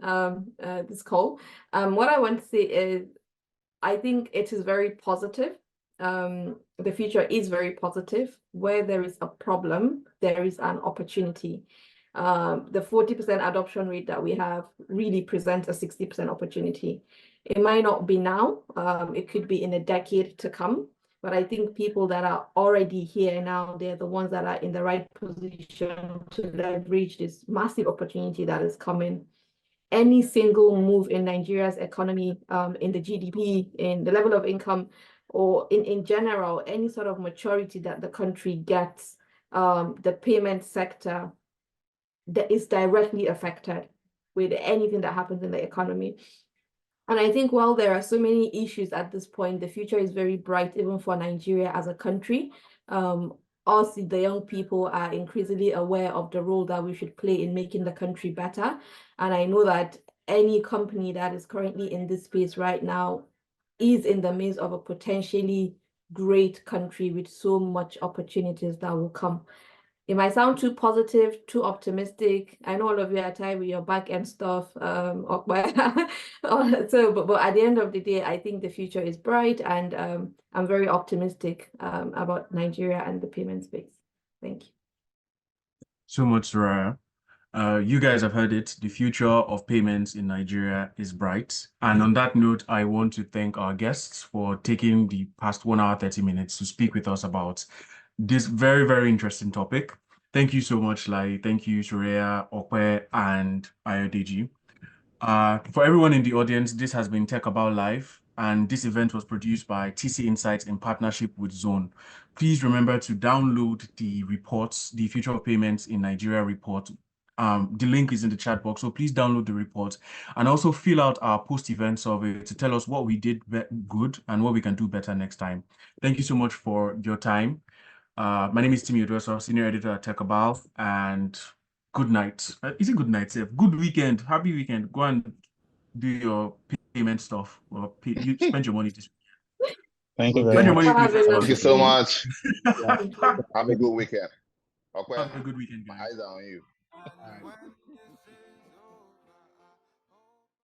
this call. What I want to say is, I think it is very positive. The future is very positive. Where there is a problem, there is an opportunity. The 40% adoption rate that we have really presents a 60% opportunity. It might not be now, it could be in a decade to come, but I think people that are already here now, they're the ones that are in the right position to leverage this massive opportunity that is coming. Any single move in Nigeria's economy, in the GDP, in the level of income, or in general, any sort of maturity that the country gets, the payment sector that is directly affected with anything that happens in the economy. And I think while there are so many issues at this point, the future is very bright, even for Nigeria as a country. Us, the young people, are increasingly aware of the role that we should play in making the country better. And I know that any company that is currently in this space right now is in the midst of a potentially great country with so much opportunities that will come. It might sound too positive, too optimistic. I know all of you are tired with your back end stuff. But at the end of the day, I think the future is bright, and I'm very optimistic about Nigeria and the payment space. Thank you. So much, Surayyah. You guys have heard it. The future of payments in Nigeria is bright. And on that note, I want to thank our guests for taking the past 1 hour, 30 minutes to speak with us about this very, very interesting topic. Thank you so much, Lai. Thank you, Surayyah, Ope, and Ayodeji. For everyone in the audience, this has been TechCabal Live, and this event was produced by TC Insights in partnership with Zone. Please remember to download the reports, the Future of Payments in Nigeria report. The link is in the chat box, so please download the report and also fill out our post-event survey to tell us what we did good and what we can do better next time. Thank you so much for your time. My name is Timi Odoso, Senior Editor at TechCabal, and good night. Is it good night, Seth? Good weekend. Happy weekend. Go and do your payment stuff. Or you spend your money this weekend. Thank you Spend very your much. money. Thank you so much. Yeah. Have a good weekend. Okay. Have a good weekend, My guys. eyes are on you. All right.